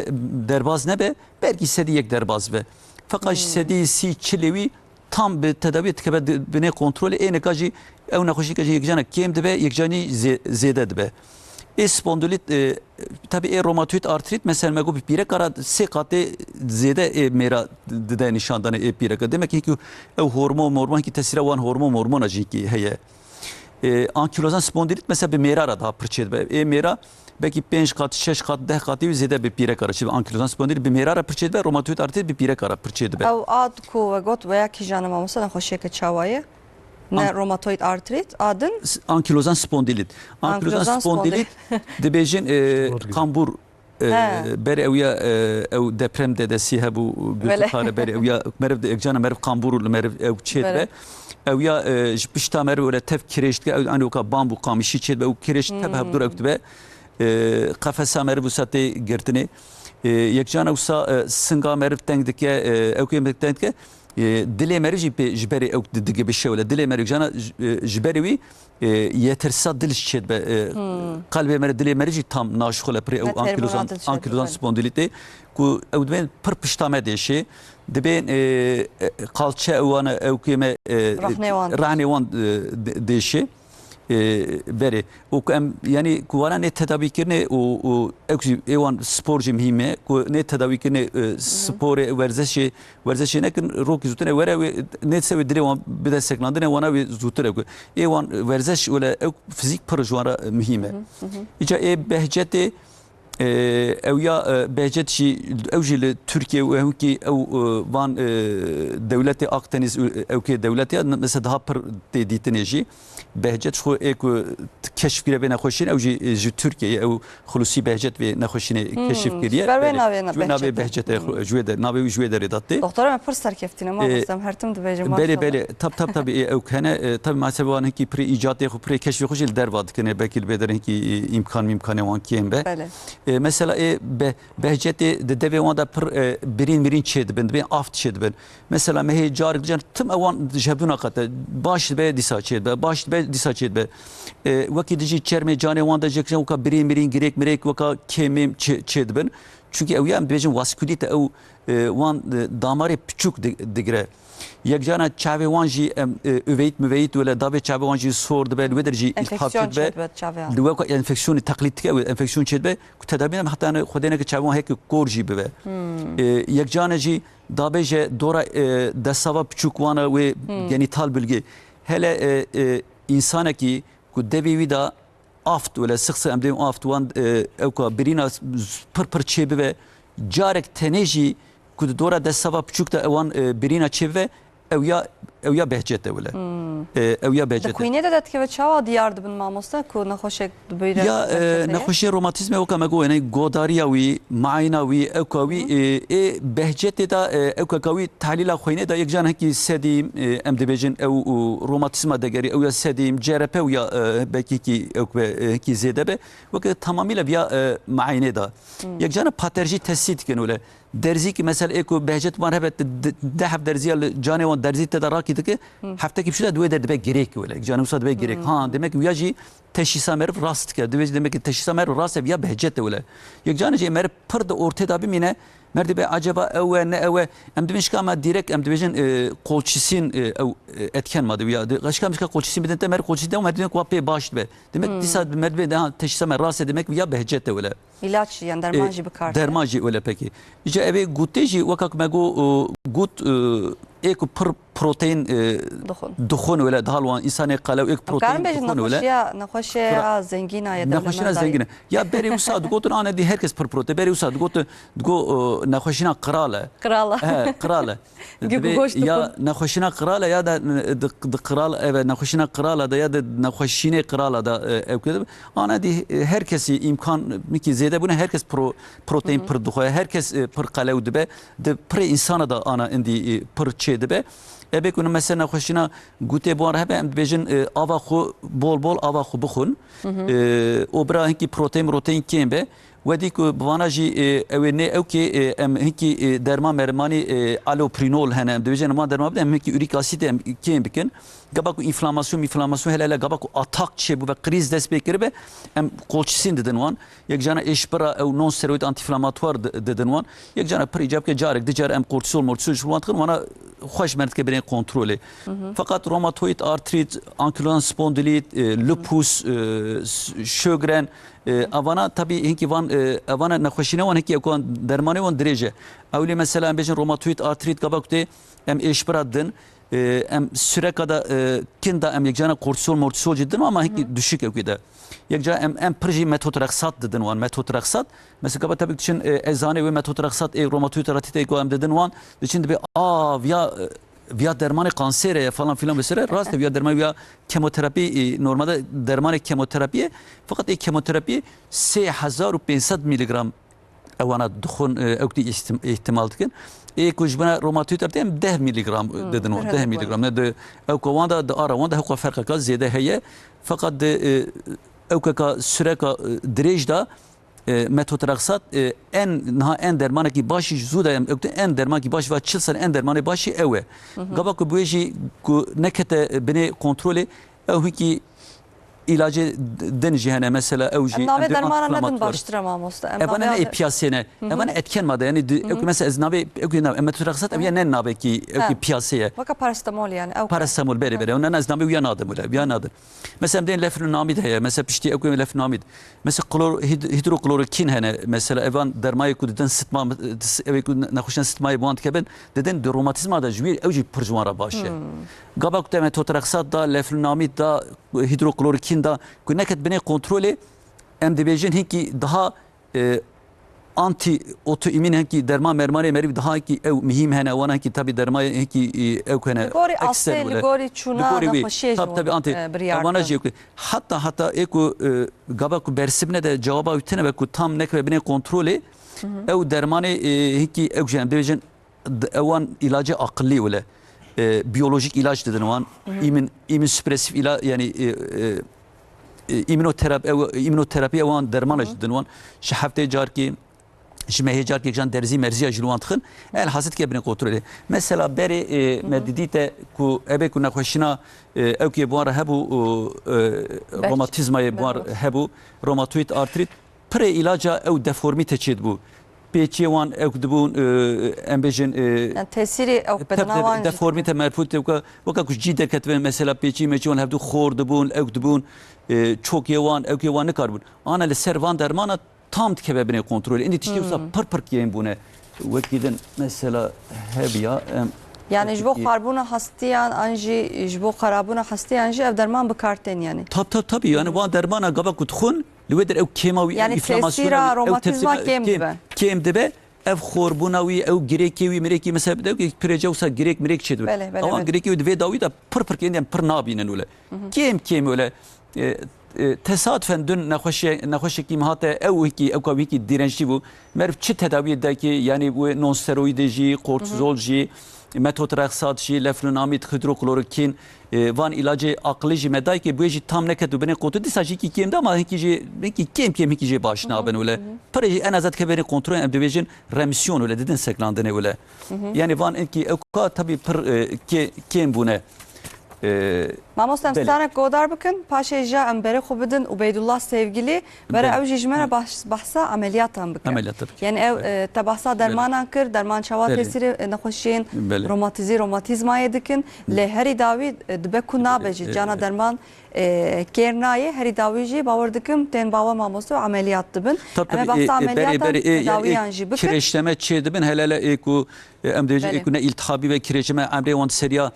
derbaz ne be belki sedi yek derbaz be fakat sedi si çilevi tam bir tedavi tıkabı bine kontrolü en kaçı ev nakhoşi kaçı yekcana kem de be yekcani zede de be spondilit tabi romatoid artrit mesela mego bir pire kara se kate zede mera de nişandan pire demek ki ev hormon ki tesira wan hormon acı ki heye ankilozan spondilit mesela bir mera da pırçed be mera belki 5 kat 6 kat 10 kat zede bir pire kara şimdi ankilozan spondilit bir mera pırçed be romatoid artrit bir pire kara pırçed be ev ad ku ve got veya ki canım mesela nakhoşi ke çavayı ne romatoid artrit adın ankilozan spondilit. Ankilozan spondilit dibêjin kambur ber evya ev deprem dedesi hebu gültare ber evya merv de ekjana merv kambur merv ev çetbe evya pişta merv öyle tef kireştge ani oka bambu kamışı çetbe ev kireşt tef hep dur ektibe kafesa merv usate girtini yekjana usa singa merv tengdike ev kıymet tengdike dilê me jî pê ji berê ew dige bir şey öyle dilê me jana ji berê wî yetersa dil şişed be kalbê me dilê me jî tam naşxole pre ew ankilozan spondilite ku ew dibên pir pişta me deşê dibên kalça ewana ew kême rahnêwan deşê beri o yani kuvana ne tedavi kirne o evan sporcu mühime ku ne tedavi kirne spor verzeşi ne kin rok zutene vere ne sevi direvan bir de seklandine wana ve zutere ku evan verzeş öyle fizik parjwara mühime ica behcete evya behcet şi evjili Türkiye ve ki van devleti Akdeniz evki devleti mesela daha per dediğineji behcet şu keşif kire ve nakhoşin evji Türkiye ev xulusi behcet ve nakhoşine keşif kiriye nave behcet jweder nave jweder edatte doktora me pir serkeftine ma bastam her tim dibêjim bele tabi ev kene tabi masevan ki pre icatı pre keşfi xujil dervad kene bekil bederin ki imkan wan kembe mesela behceti de deve onda birin çedibin ben aft çedibin mesela mehe cargıcan tüm avan jebuna kata baş be disa çedbe baş be disa çedbe vakit dici çerme cane wanda jeksen uka birin girek vaka kemim çedibin çünkü evyam dibejin vaskülite ev wan damarı küçük digre yekjana çave wanji üveyt öyle dabe çave wanji sordu be wederji ilhafet be duwa enfeksiyonu taklitke enfeksiyon çedbe tedavine hatta xodene ki çave wan hek korji be yekjana ji dabe je dora desava küçük wana ve genital bilgi hele insana ki ku devi vida aft öyle sıksa emdem aft wan evka birina pır çebe ve carek teneji ku dora desava küçük de evan birina çebe evya behcete öyle evya behcete kuyne de detke ve çava diyar dibin mamosta ku nakhoşek dibire ya nakhoşe romatizme o kama go yani godariya wi maina wi evkawi behcete da evkawi tahlila kuyne da yekjan ki sedim emdebejin ev romatizma da geri ev sedim CRP ya belki ki evke ki zedebe ve tamamıyla via maine da yekjan paterji tespit ken öyle derzi ki mesela eko behcet var evet dehab derzi cane wan derzi te daraki ki hafta ki şuna dua derbe gerek öyle canım sa dua gerek ha demek viyaji teşhisa mer rast ki demek ki teşhisa mer rast ya behcet öyle yek canı je mer pırda ortada bir mine merdi be acaba ev ne ev em demiş ki ama direkt em dibejin kolçisin etken madı ya başka kolçisin bidente mer kolçide ama demek vape baş be demek disa merbe daha teşhisa mer rast demek ya behcet öyle ilaç yani dermancı bir kart dermancı öyle peki ica eve guteji vakak mego gut ek protein dukhun öyle dalwan insani qalaw ek protein dukhun öyle nakhoşya zengina ya nakhoşina zengina ya beri usad gotun ana di herkes per protein beri usad got go nakhoşina krala ya nakhoşina krala ya da krala evet nakhoşina krala da ya da nakhoşine krala da evkede ana di herkesi imkan miki zede buna herkes protein per dukhoya herkes per qalaw dibe de pre insana da ana indi per çedebe ebe kunu mesela xoşina gute bu arada hem bejin ava xo bol ava xo buxun obra ki protein kembe ودی کو بوانا جی اوینه او کی ام هکی درمان مرمانی الوپرینول هنم دویجن ما درمان بدم هکی اوریک اسید ام کیم بکن گباکو انفلاماسyon hele gabako atak çe bu ve kriz dest bekirbe em kolçisin dedin wan yek jana eşpara ev non steroid antiinflamatuar dedin wan yek jana pricap ke jarek dicar em kortisol mortisol şulan tkın wana xoş mert ke beren kontrole fakat romatoid artrit ankylozan spondilit lupus Sjögren avana tabi hinki van avana naxoşine wan heki ekon dermanı wan derece evli mesela bejin romatoid artrit gabakte em eşpara din em sürekada kinda em yekjana kortisol mortisol cidden ama heki düşük evkide yekjana em proje metotraksat dedin wan metotraksat mesela gaba tabii için eczane ve metotraksat romatoid artrit em dedin wan için de via dermanı kansere falan filan mesela rast via dermanı via kemoterapi normalde dermanı kemoterapi fakat kemoterapi 3500 miligram اوانا دخون اوكتي احتمال تكن كوج بنا روماتويد ارتم 10 ملغرام ددن 10 ملغرام ند او كواندا دارا واندا هكو فرق كا زياده هي فقط او كا سركا دريج دا metotraksat en dermanı ki başı zuda en dermanı ki başı ve çılsan en dermanı başı eve gaba ku buji ku nekete beni kontrolü ev ki ilacı denci hani mesela evci nave dermana neden baştıramam usta evana ne piyasene evana etken madde yani mesela eznave metotraksat evya ne nave ki piyaseye vaka paracetamol yani paracetamol bere ona eznave uyanadı böyle uyanadı mesela den leflunomid heye mesela pişti evki leflunomid mesela hidroklorokin hani mesela evan dermayı kudiden sıtma evki naxuşan sıtmayı bu antkeben deden romatizma da jüvi evci pırjvara başı gabak metotraksat da leflunomid da hidroklorokin da ku neket bine kontrole em dibêjin hinkî daha anti otoimmün hinkî derman mermarê merî daha hinkî ew mihîm hene wana hinkî tabi dermayê hinkî ew hene gori astê li gorî çûna nexweşiyê tabi anti wana jî hatta eko gaba ku bersibne de cevaba ütene ve ku tam nekve bine kontrole ew dermanê hinkî ew jî em dibêjin ewan ilacı akıllı wile biyolojik ilaç dedin wan immünsüpresif ilaç yani immünoterapi ewan derman dedin wan ji heftê carkî ji mehê carkê jan derzî merziya ji wan dixin el hasit ke bine kontrolê mesela berê me didîte ku ebe ku nexweşîna ew kê buwan re hebû romatizmayê buwan hebû romatoid artrit pirê ilaca ew deformîte çê dibû پیچی وان اکدبون امبیجن تأثیری او بدنوان deformite merfut وکا کش جیده کتبن مثلا پیچی میچون هفدو خوردبون اکدبون çok yavan ev yavan ne karbon ana le servan dermana tam tke bine kontrol indi tişti usa par kiyem bune vekiden mesela hebiya yani jbo karbona hastiyan anji jbo karabona hastiyan anji ev derman bikarten yani tabi yani van dermana gaba kutkhun لودر او كيماوي يعني تأثير روماتيزما كيم دبه ev xorbunawi ew girekî mirêkî mesela de pirêce wisa girek mirek çêdibin awan girekî divê dawî da pir kendin pir nabînin wile kêm wile tesadüfen dün nexweşekî hate ew wekî dirençlî bû merv çi tedaviyê deki yani bu nonsteroîdê jî kortizol jî metotraksat jî leflunomid hidroklorokin van ilacı akıllı jî meday ki bu jî tam neket bine kontrol dîsa jî kîmde ama hekî jî kêm jî başına ben öyle pir jî en azat ke bine kontrol em dibêjin remisyon öyle dedin seklandine öyle yani van ki ka tabii pir kêm bûne Mamosta em stane godar bikin paşê ja em berê xwe bidin Ubeydullah sevgili bere ew jî ji me re behsa ameliyatan bikin yani ew te behsa dermanan kir derman çawa tesîrê nexweşiyên romatizî romatizmayê dikin lê herî dawî dibe ku nabe jî cana derman kêr nayê herî dawî jî bawer dikim tên bawe mamosta ameliyat dibin em behsa ameliyatan dawiyan jî bikin kireçleme çê dibin hele ku em dibêjin ku ne iltihabî ve kireçleme emrê wan seriya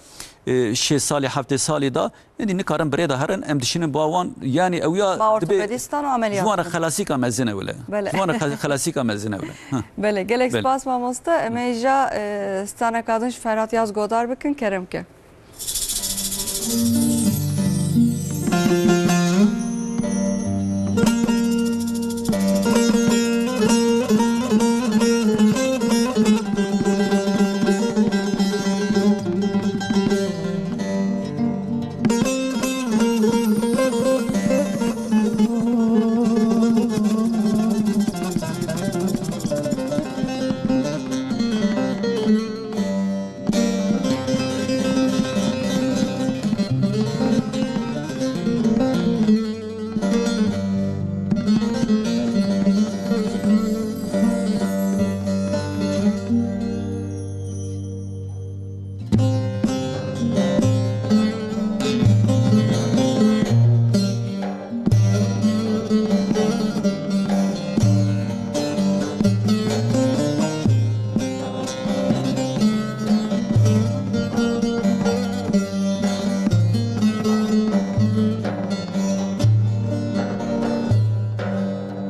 6 sali 7 sali da yani nikaran بريده هرن ام دشين باوان يعني اويا باورتوبدستان وعمليات جوانا خلاصيكا مزنه ولا جوانا خلاصيكا مزنه ولا بله gelek spas mamosta emeja stana kadın Ferhat Yaz Godar bikin keremke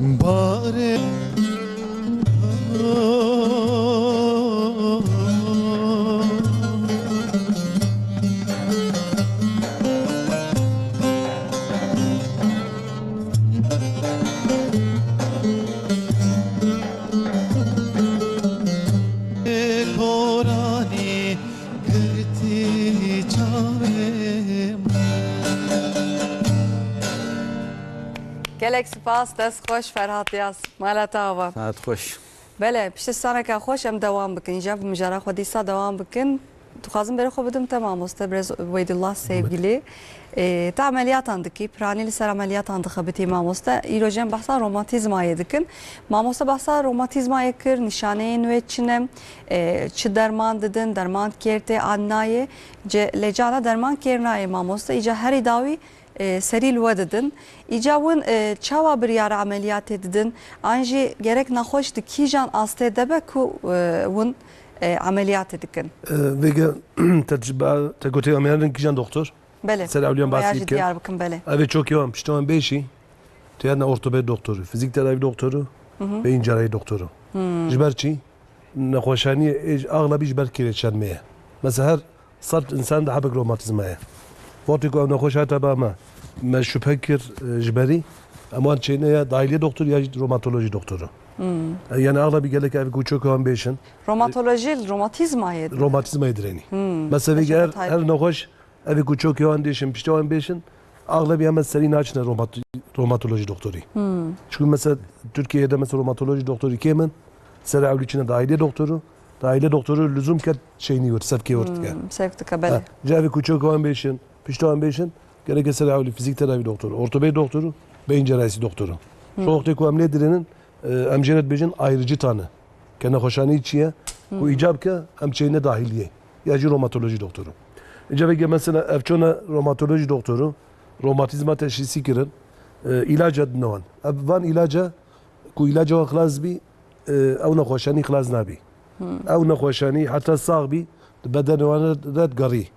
باره کورانی گرتی چاویم gelek spas dest xoş Ferhat Yaz malata ava ساعت خوش bele pişte sanaka xoş em devam bikin icab müjara xwe dîsa devam bikin dixwazim berê xwe bidim te mamoste Birêz Weydullah sevgilî te ameliyatan dikî piranî li ser ameliyatan dixebitî mamoste îrojên behsa romatîzmayê dikin mamoste behsa romatîzmayê kir nîşaneyên wê çi ne çi derman didin derman kêr tê an nayê lê cana derman kêr nayê mamoste îca herî dawî serî li we didin îca win çawa biryara ameliyatê didin an jî gerek nexweş di kîjan astê debe ku win ameliyatê dikin Vege te gote ameliyatın kijan doktor. bele Ser evliyan Bayağı bahsi jî ke. diyar bikin bele Evet çok yoğun. Piştoğan beşi. Teyadna ortoped doktoru, fizik tedavi doktoru, beyin cerrahi doktoru. Jberçi, nekhoşani ağlabi jber kireçlenmeye. Mesela her sart insan da habek romatizmaya. Vakti ko nekhoş hata bama. Me şüphekir jberi. Ama çeyne ya dahiliye doktoru ya romatoloji doktoru. Yani ağlabi gelek evi kuçuk yoğun beşin. romatoloji romatizmayê Romatizma direni. Mesela her nekhoş evi kuçuk yoğun deşin, piştoğan beşin. Ağlabi hemen seri naçne romatoloji doktoru. Çünkü mesela Türkiye'de mesela romatoloji doktoru kimin? Sera evliçine dahiliye doktoru. Dahiliye doktoru lüzum ket şeyini yurt, sevki yurt. sevdika bele Cevi kuçuk olan beşin, piştoğan beşin. Gerek sera evli fizik tedavi doktoru, ortopedi doktoru, beyin cerrahisi doktoru. Şu vakti ku emniyet direnin emcenet bejin ayrıcı tanı. Kene hoşani içiye. Bu icab ke emçeyine dahiliye. Yacı romatoloji doktoru. İcab mesela evçona romatoloji doktoru romatizma teşhisi kirin. İlaç adına van. Van ilaca ku ilaca xlas bi ew nexweşanî xlas nabî. Ew nexweşanî heta sağ bî di bedenê wan red gerî.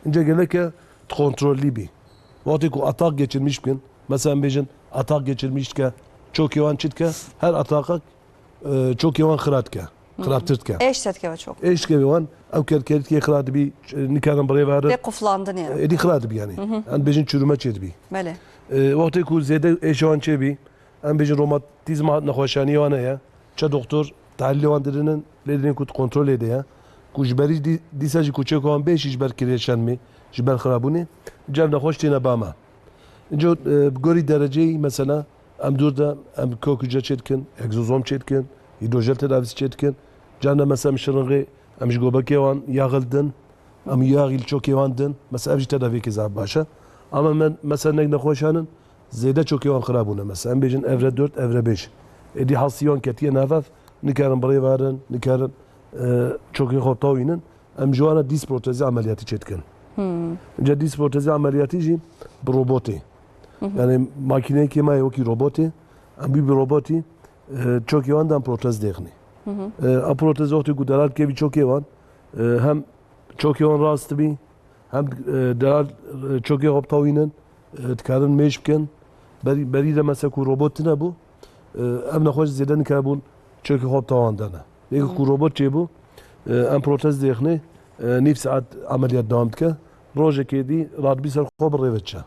Ince geleke kontrollî bî. Vakti ku atak geçirmiş bin, mesela bêjin atak geçirmişke çok yavan çitke her ataka çok yavan xıratke. Xıratırtke. eş setkeve çok Eşke yavan ew kerkertke xırat bî nikaran birê lê varı. quflandin yani Edi xırat bî yani. An bêjin çürüme çêd bî. bele Vakti ku zêde eşan çêbî em bêjin romatizma nexweşanî wan heye. Çe doktor tahlîlê wan dirinin lêdirên ku kontrol êde ya. Ku ji berî dîsa jî kuçek wan bêşî ji ber kirêşenmê ji ber xirabûnê cev nexweş têne bama. Ince gorî dereceyî mesela em dûr de em kök hücre çêdikin, egzozom çêdikin, hidrojel tedavisi çêdikin. Carna mesela em şirinğê em ji gobekê wan yaxil din, em yaxîl çokê wan din. Mesela ev jî tedaviyekê zaf baş e. Ama men mesela nek nexweşanin zêde çokê wan xirab bûne. Mesela em bêjin evre 4, evre 5. Êdî hasî ketiye navaf nikarin birê warin, nikarin çokê xwe tawînin. Em ji wan re dîs protezî ameliyatî çêdikin. Ince dîs protezî ameliyatî jî bi robotê. Yani makineyekê me wekî robotê, em bir robotî çokê wan dan protez dêxîne. A protez wextê ku derar kevî çokê wan hem çokê wan rast dibî, hem derar çokê xwe tawînin, dikarin mêj bikin. Berî de mesela ku robot tune bû, em nexweş zêde nikarbûn çokê xwe tawan dane. Yekî ku robot çêbû, em protez dêxîne, nîv saet ameliyat dewam dike. Rojekê dî radibî ser xwe bi rê ve çe.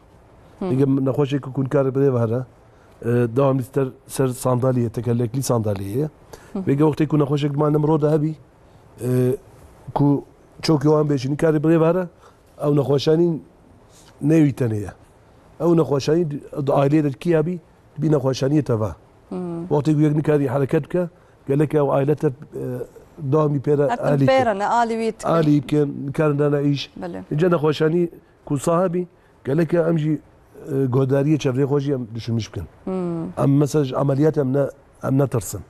Ege nexweşekî ku nikare bi rê ve here, devamlî ser sandalyeye, tekerleklî sandalyeye. Vege wextê ku nexweşek dima nimro de hebî, ku çokê wan bêjî nikare bi rê ve here, ew nexweşanî nêwî tenê ye. Ew nexweşanî di aileyê de dikî hebî, bî nexweşaniyê te ve. Wextê ku yek nikarî hereket bike, gelek ew aile te devamlî pêre Hatta alî pêrane alî wî dikin alî bikin, nikarin dane îş. bele Ince nexweşanî ku sahibî, gelek em jî godariyê çevreyê xwe jî em düşünmüş bikin. Em mesela ameliyat em netirsin.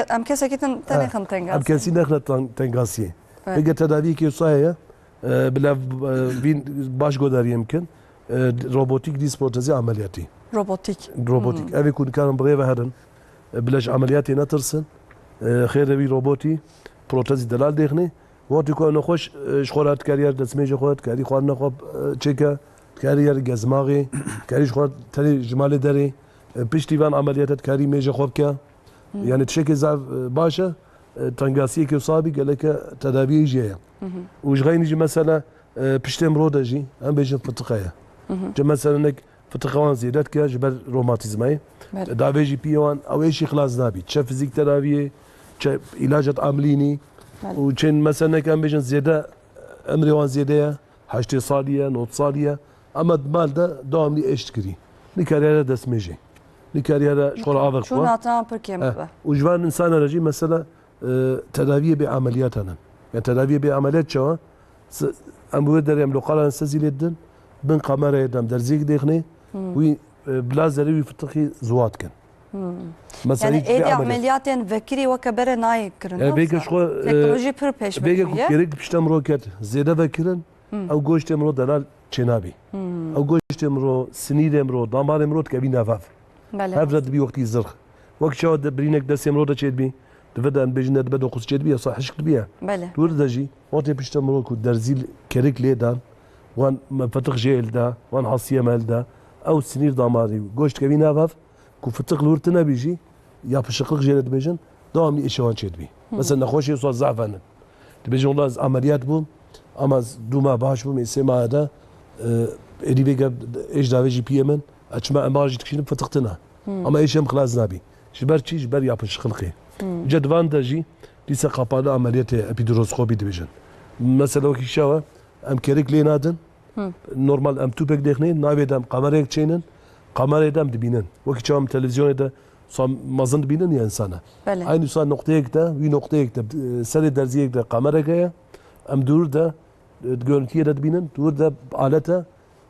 em kesekî tenêxin Em tengas kesî nexne tengasiyê. Ege tedaviyekê wisa heye, bila vîn baş godariyê bikin, robotik dîs protezî ameliyatî. robotik Robotik. Evê ku nikarin bi rê ve herin, bila ji ameliyatê netirsin, xêr wî robotî protezî delal dêxîne. Wextê ku ew nexweş ji xwe re dikarî yer destmêjê xwe, dikarî xwarina xwe çêke, dikarî yer gezmaxê, dikarî ji xwe tenê ji malê derê, پشتی وان عملیات کاری میشه خوب که یعنی تشکل ضعف باشه تنگاسی که صابی گله که تداوی جیه وش غير نجي مثلا بشتم رودا جي هم بيجي فتقايا جا مثلا نك فتقوان زيادات كا جبر روماتيزماي دافيجي بيوان او اي شيء خلاص نابي تشا فيزيك تداوي تشا علاجات عامليني وشين مثلا كان بيجن زياده امري وان زياده حاجتي صاليه نوت صاليه اما مال ده دوام لي ايش تكري نكاريا دس ميجي نكاريا شغل عابق شو نعطينا بركي مبا وجوان انسان رجي مثلا تداوي بعمليات انا يعني تداوي بعمليات شو ام بودر يم لقال نسزي لدن بن قمره يدم درزيك ديخني وي بلازري وي فتخي زوات كان مثلا يعني ايدي عمليات فكري وكبر ناي كرن بيجي شو تكنولوجي بير بيش بيجي كيرك بيشتم روكت زياده فكرن او گوشت امرو دلال چنابي او گوشت امرو سنيد امرو دامار امرو كبي نافاف هفرد بي وقت الزرخ وقت شو برينك دس امرو دا چيد بي تبدا بيجنا بدو قص چيد بي صح شكل بي بله وردجي وقت بيشتم رو كو درزيل كيرك ليدان وان فتق جيل دا وان حصيه مال دا او سنير داماري گوشت كبي نافاف كو فتق لورتنا بيجي يا بشقلق جيل بيجن دوام لي اشوان چيد بي مثلا نخوشي صو زعفان تبيجي والله عمليات بوم اما دوما باش بوم اسما هذا ادي بيجا ايش دافيجي بي من اتشما اماجي تكشين فتقتنا اما ايش هم خلاص نابي جبر چي جبر يا بشقلقي جدوان دجي لسه قابله عمليات ابيدروسكوبي ديفيجن مثلا وكي شاوه ام كيرك لينادن نورمال ام توبك دخني نايدم قمرك تشينن قمر دم دبينن وكي شاوم تلفزيون ده صام مازن دبينن يا انسانه aynı صار نقطه ده وي نقطه ده سر درزيك ده قمرك ام دور ده görüntüye de dibinin dur da alete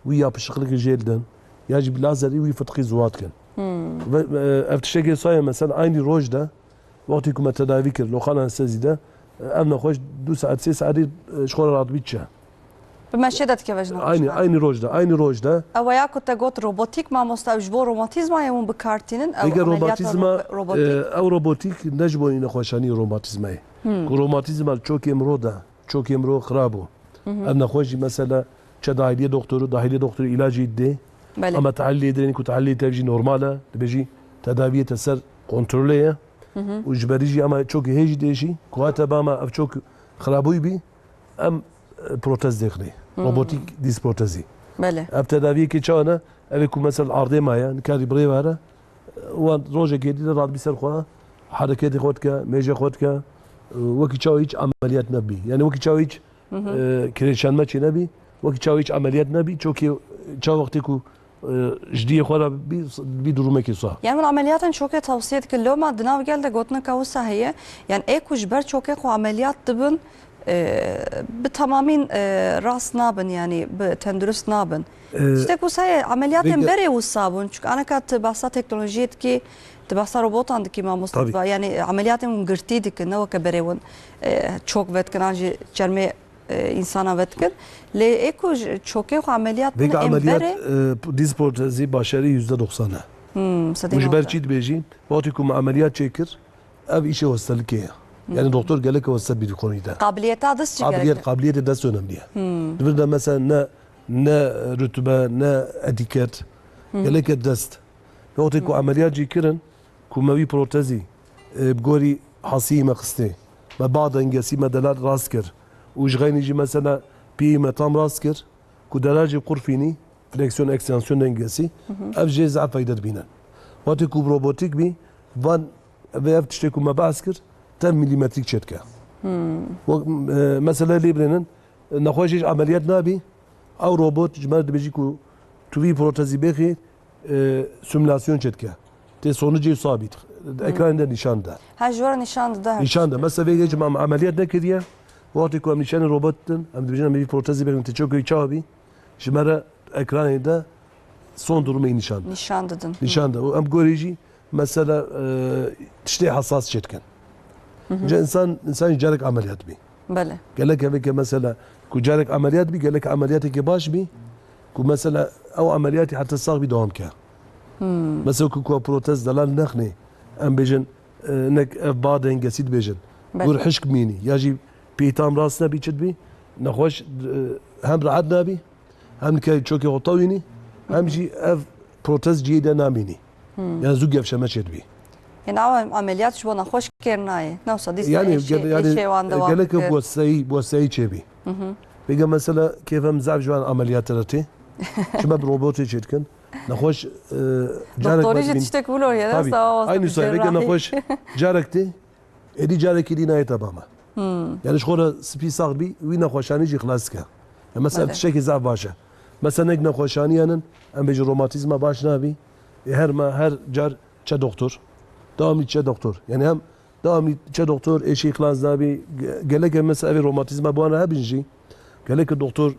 ve yapışıklık jelden yacib lazeri ve fıtkı zuatken ve eftişe sayı mesela aynı rojda vakti kuma tedavi kir lokana sezide emna hoş 2 saat 3 saat şkola rahat bitçe بمشهدت كيفاش aynı rojda او يا كنت قلت روبوتيك ما مستوجبو روماتيزما يوم بكارتينن او اگر روماتیزما روبوتيك او روبوتیک نجبو این خوشانی روماتیزما روماتیزما çok emroda çok emro خرابو ام نخوشي مثلا داهليه دكتور علاج يدي اما تعلي درين كو تعلي تجي نورماله بيجي تداويه تسر كنتروليه وجبريجي اما çok هيجي ديشي كواتا باما اف çok خرابوي بي ام بروتез دخلي روبوتيك ديس بروتезي بله اب تداويه كي چانا ابيكو مثلا عرضي مايا نكاري بري واره وان روجا كيدي راد بيسر خوا حركات خودك ميجا خودك وكي چاو هيچ عمليات نبي يعني وكي چاو هيچ كريشان ما نبي وقت شاويش عمليات نبي شوكي شاو وقتكو جديه خورا بي درومك صح يعني العمليات شوكي توصيه كله ما دنا قال ده قلنا كوسا هي يعني ايكو جبر شوكي خو عمليات تبن بتمامين راس نابن يعني بتندرس نابن اشتكو ساي عمليات امبري والصابون çünkü انا كانت بحثات تكنولوجيه كي تبحث روبوت عندك ما مصطفى يعني عمليات مقرتيدك انه كبريون çok vetkenajı çerme insana vetken le eko çoke ameliyat ve ameliyat disprotezi başarı %90'a mujberçid beji vatikum ameliyat çekir ev işe hastalıkı yani doktor gelek hasta bir konuda kabiliyeti adız çıkar kabiliyeti de önemli burada mesela ne rütbe ne etiket gelek dest vatikum ameliyat çekirin kumavi protezi بقولي حصيمة قصتي ما بعض انجاسي ما دلال راسكر وشغيني يجي مثلا بي مطام راسكر كو دراجة قرفيني فليكسيون اكستنسيون انجاسي افجي زعف فايدة بينا وقت كو روبوتيك بي فان في تشتكو ما باسكر 10 مليمتريك شتكا مثلا ليبرينن نخوشيش عمليات نابي او روبوت جمال بيجي كو توفي بروتازي بيخي سيمولاسيون شتكا تي sonucu sabit. Ekranda nişanda. Ha jora nişanda. Nişanda. Mesela bir gece ameliyat ne kediye? Vakti ku nişanı robotun, am dibijana bir protezi benim te çok iyi çabi. Şimara ekranında son durumu nişanda. Nişandadın. Nişanda. Am görücü mesela işte hassas çetken. insan jarek ameliyat bi. Bale. Gelek evke mesela ku jarek ameliyat bi gelek ameliyatı ki baş bi. Ku mesela او عملياتي حتى صار بدوام كا مثلا كو بروتез دلال نخني ام بيجن نك بعض انجسيد بيجن قول حشك ميني يجي بيتام راسنا بيشد بي نخوش هم رعدنا بي هم كي تشوكي غطويني هم جي اف بروتез جيدا ناميني yani zû gevşeme çedbî. Yani ama ameliyat şu bana hoş kernaye. Nasıl dizdi Yani eşeğan devam. gelek bu sayı çebi. Peki mesela keyfem zav şu an ameliyat etti. Şimdi bir robotu çetkin. Nahoş Doktoru yetiştik bulur ya da sağ olsun. aynı sayı peki nahoş carekti. Edi careki dinayı tabama. Yani şora spi sahibi ve nahoşani cihlaska. Mesela tişeki zav başa. Mesela ne nahoşaniyanın em beci romatizma baş nabi. Her car çe doktor. Devamlı çe doktor. Yani hem devamlı çe doktor eşi ihlas nabi. Gelek mesela evi romatizma bu ana hebinci. Gelek doktor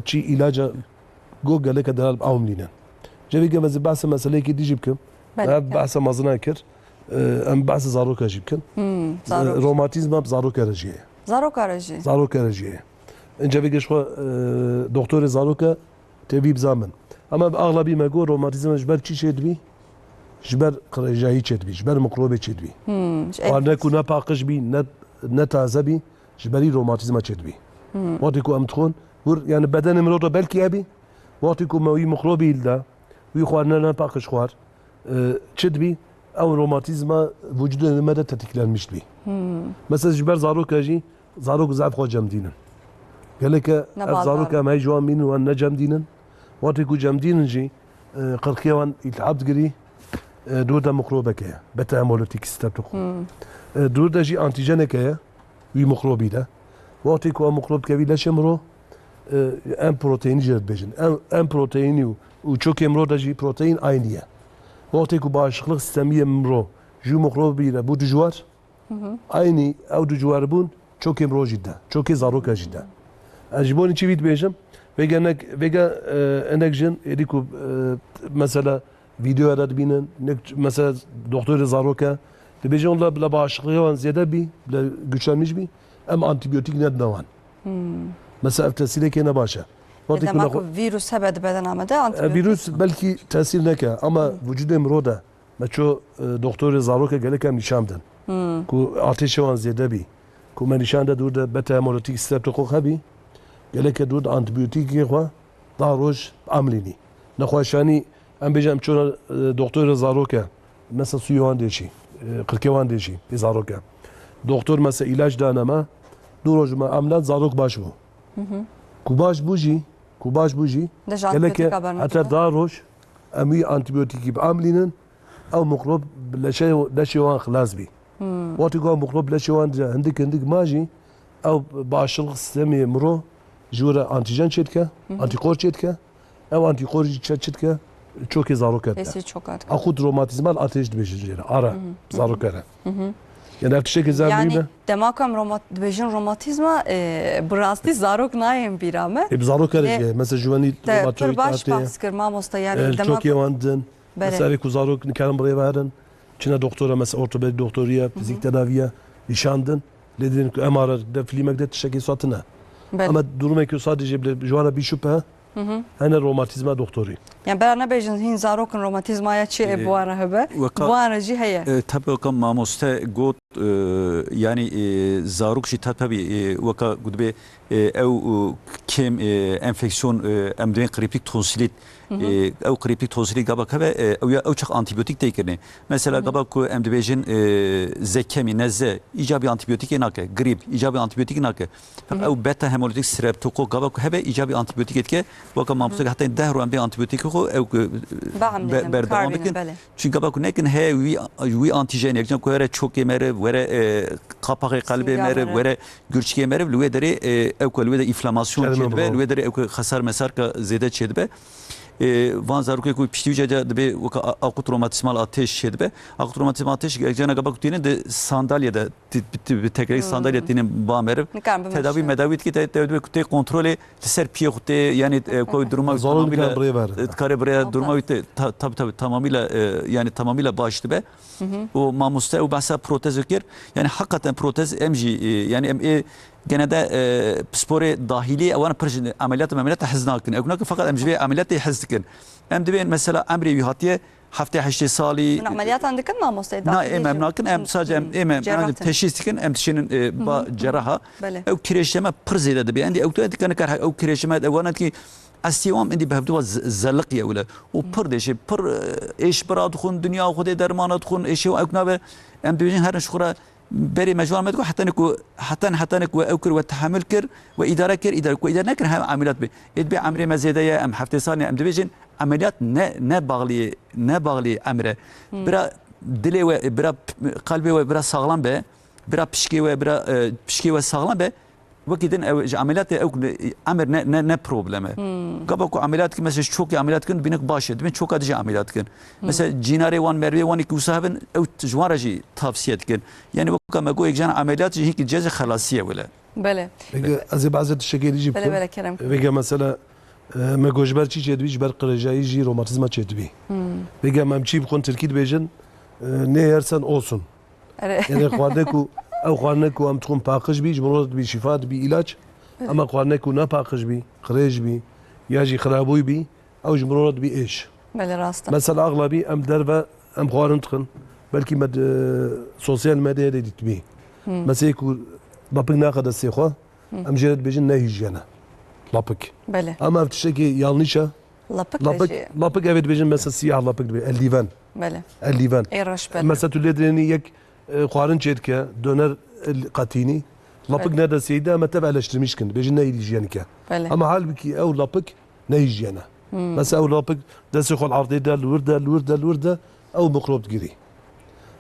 çi ilaca go gelek delal avmlinen. Cevi ki mesela bahse mesele ki diyecektim. Bahse mazına kir. Em bahse zarok ajibkin. Romatizma zarok arajiye. Zarok aracı. Zarok arajiye. Cevi ki şu doktor zaroka tebib zaman. Ama ağlabi mego romatizma jber çi çedbi. Jber karajayi çedbi. Jber mikrobe çedbi. Ve ne kuna pakış bi ne taze bi. Jberi romatizma çedbi. Vakti ku em txon yani bedenim roda belki abi. Vakti ku mavi mikrobi ilda. وی خوارنه نه پاکش خوار چه بی او روماتیزما وجود نمده تتکلنmiş بی مثلا جبر زاروک اجی زاروک زعف خو جم دینن قال لك زاروک ما جوان مين وان نجم دینن وقتی کو جم دینن جی قرقيوان يتعبد قري دودا مقروبه كيا بتامولتيك ستاتخو دودا جي انتيجينك يا وي مقروبي ده وقتی کو مقروب كبي لشمرو ام بروتين جرد بجن ام بروتيني و çok emro da jî protein aynıya. Vakti ku bağışıklık sistemi emro jû mikrobiyle bu ducuvar aynı ev ducuvar bun çok emro jidde. Çok zarok jidde. Ajiboni çi vid bejim vega enek jin edi ku mesela video arat binin mesela doktor zaroka de bejin onla bla bağışıklığı van ziyade bi bla güçlenmiş bi em antibiyotik ne davan. Mesela eftesile kene başa. Demek virüs hebed beden amede antibiyotik. Virüs belki tesir neke ama vücudu emroda. Meço doktor zaroka gelek em nişandın. Ku ateşi van ziyade bi. Ku men nişanda durda beta hemolitik streptokok hebi. Gelek durda antibiyotik yekwa daha roj amlini. Nexwaşani em bejam çona doktor zaroka mesela suyu van deşi. Kırkevan deşi zaroka. Doktor mesela ilaç danama du roj ma amlat zarok baş bu. Ku baş buji gelek hatta daha roj emi antibiyotik gibi amlinin او مقرب لشيوان خلاص بي وقت يقول مقرب لشيوان عندك ماجي او باشلق سيستمي مرو جورا انتيجين شتكه انتيكور شتكه او انتيكور شتكه çok zarok etti. Esi çok artık. Akut romatizmal ateş dibejiri ara zarok era. Yani efteşe güzel yani, değil mi? Demakam dibejin romatizma brasti zarok nayem birame. Zarok era mesela juvenil romatoid arteriye. Baş baskırma mosta yani çok yavandın. Mesela ku zarok nikaran buraya verin. Çine doktora mesela ortopedi doktoriya, fizik tedaviye nişandın. Dedin ki MR de filmekte tişeki satına. Ama durum ki sadece şu an bir şüphe. Hani romatizma doktoru. Yani ben ne bejin hin zarokun romatizmaya çi bu ara hebe. Bu ara jî heye. Tabii ki mamoste got yani zarok jî tabii vaka gudbe ev kim enfeksiyon emdüven kripik tonsilit ev kripik tonsilit gabak ve ev çok antibiyotik tekini. Mesela gabak ku emdüvejin zekemi nezle icabi antibiyotik enake grip icabi antibiyotik enake. Ev beta hemolitik streptokok gabak hebe icabi antibiyotik etke vaka mamoste hatta dehru embe antibiyotik ko ev berdevam ekin. Çünkü gabak nekin he wi antijen ekcan ko vere çok yemere vere kapağı kalbe mere vere gürçke mere lüve deri ev ko lüve de inflamasyon çedbe lüve deri ev ko hasar mesar ka zede çedbe van zaruke ku piştivice de vaka akut romatizmal ateş çedbe akut romatizmal ateş ekcan gabak tine de sandalyede tekrar sandalye tine bamer tedavi medavit ki tedavi ku te kontrole ser piye ku te yani ko duruma tamamıyla kare buraya duruma tabi tamamıyla yani tamamıyla başladı be o mamuste o bahsa protez öker yani hakikaten protez emji yani gene de spore dahili avan perjin ameliyat hiznakin eknak fakat emji ameliyat hiznakin emdi mesela emri yuhatiye hafta 8 sali ameliyat andıkın mı muste na emnakin em sadece em teşhiskin em tişinin ba ceraha ev kireşleme pırzede de bir endi ev tu edikane kar ev kireşleme evanat ki استیوام اندی به دو زلقیه ولی و پر دیشه پر ایش برات خون دنیا خود درمانات خون ایشو اکنابه ام دوجین هرش خورا بری مجموعه مدکو حتی نکو اوکر و تحمل کر و اداره کر اداره کو اداره نکر هم عملیات به اد به امر مزیده ام هفته سال ام دوجین عملیات نه باغلی امره برا دلی و برا قلبی و برا ساغلام به برا پشکی و ساغلام به وكيدن عمليات او امر نه بروبلمه قبل كو عمليات مثلا شوك عمليات كن بينك باشه بين شوك دجي عمليات كن مثلا جيناري وان مروي وان كوسابن او تجوارجي تفسيت كن يعني وكما اقول جان عمليات هيك جزء خلاصيه ولا بله از بعض الشكل يجي بله كلام بيجا مثلا ما جوجبر چی چه دویش بر قرجایی جی روماتیزما چه دوی بيجا ممچی بخون ترکید بیجن نه هرسن olsun yani خواردنکو او خوانك وام تكون باقش بي جمرود بي شفات بي علاج اما خوانك ونا باقش بي قريج بي ياجي خرابوي بي او جمرود بي ايش بله راست مثلا اغلبي ام دربه ام خوارن تخن بلكي مد سوسيال ميديا دي تبي مثلا يكو لابك ناخذ السيخه ام جرد بيجن نهيجنا لابك بله اما بتشكي يالنيشا لابك evet بيجن مثلا سياح لابك الليفان بله الليفان ايرش بله مثلا تولدني يك خوارن çetke döner katini lapık ne de seyde ama tabi eleştirmiş kind bejin ne hijyenik ama halbuki ev lapık ne hijyene mesela ev lapık desi xol ardı da lurda ev mikrop giri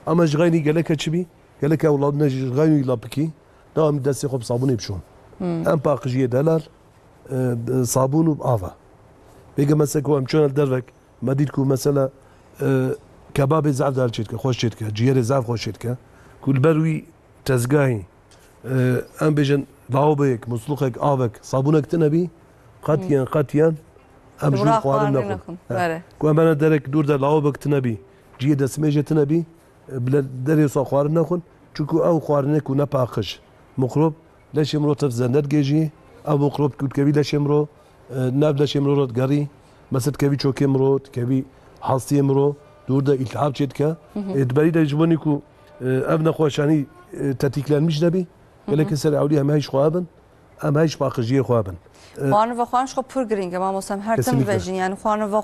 ama jgayni gelek açbi gelek evladına jgayni lapıki devam desi xop sabun yapşon en pakıjiye deler sabunu ava bege mesela ko amçon dervek madilku mesela كباب زعف دار شتكه خوش شتكه جير زعف خوش شتكه كل بروي تزقاهي ام بيجن ضاوبك مسلوخك آبك صابونك تنبي قاتيان ام جور خوارن نخون كو انا درك دور دا ضاوبك تنبي جي دا سميجه تنبي بلا دري صا خوارن نخون چونكو او خوارنك ونباقش مقرب لاش يمرو تفزندت جيجي او مقرب كل كبي لاش يمرو ناب لاش يمرو رودغاري مثلا كبي چوك يمرو كبي حاصي يمرو دورda iltihap çetke edberi de jiboni ku ev nexweşanî tetiklenmiş nebî gelekî ser ewlî em heyş xwabin em heyş paqijiyê xwabin خوان و خوانش خو پر گرینگ ما مثلا هر تم وجین یعنی خوان و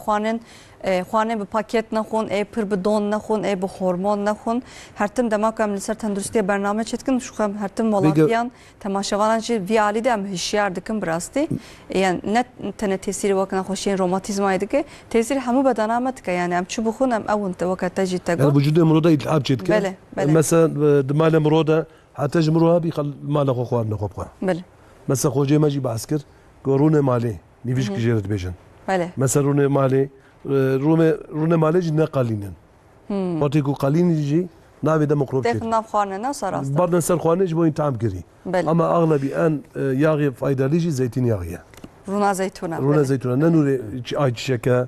خوانن به پاکت نخون ای پر به دون نخون ای به هورمون نخون هر تم دما کم لسر تندرستی برنامه چتکن شو خم هر تم ولاتیان تماشاوان جی ویالی دم هشیار دکم براستی yani net tane tesiri vakna خوشین روماتیزمایdı ki tesiri hamu bedanamet ki yani am çu buxun am avun te vakat taji tego yani vücudu emroda iltihap çetke bele mesela dmal emroda hatta jmruha bi mal xo xwar ne xobqa bele mesela xoje maji baskir رونه مالی نیویش کی جرد بیشن بله مثلا رونه مالی جی نقالینن وقتی کو قالینی جی ناوی دم مقروب شد دخل خانه نه سراست بعد نسر خانه جی باید تعم کری اما اغلبی ان یاغی فایدالی جی زیتون یاغیه رونه زیتونه نه نور ayçiçek şeker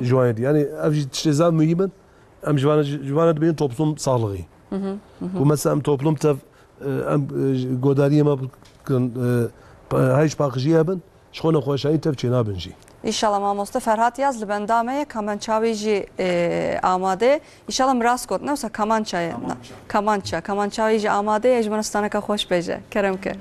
جوایدی yani evci tiştezan mühimmen em jvanat beyin toplum sağlığı bu mesela em toplum tev em godariye ma هایش پاکجیه بن شخونه خوشایی تف چنا بنجی İnşallah Mamosta Ferhat yazlı ben dameye kamançavici amade İnşallah miras kod ne olsa kamançavici amade Ejmanistan'a ka hoş beje keremke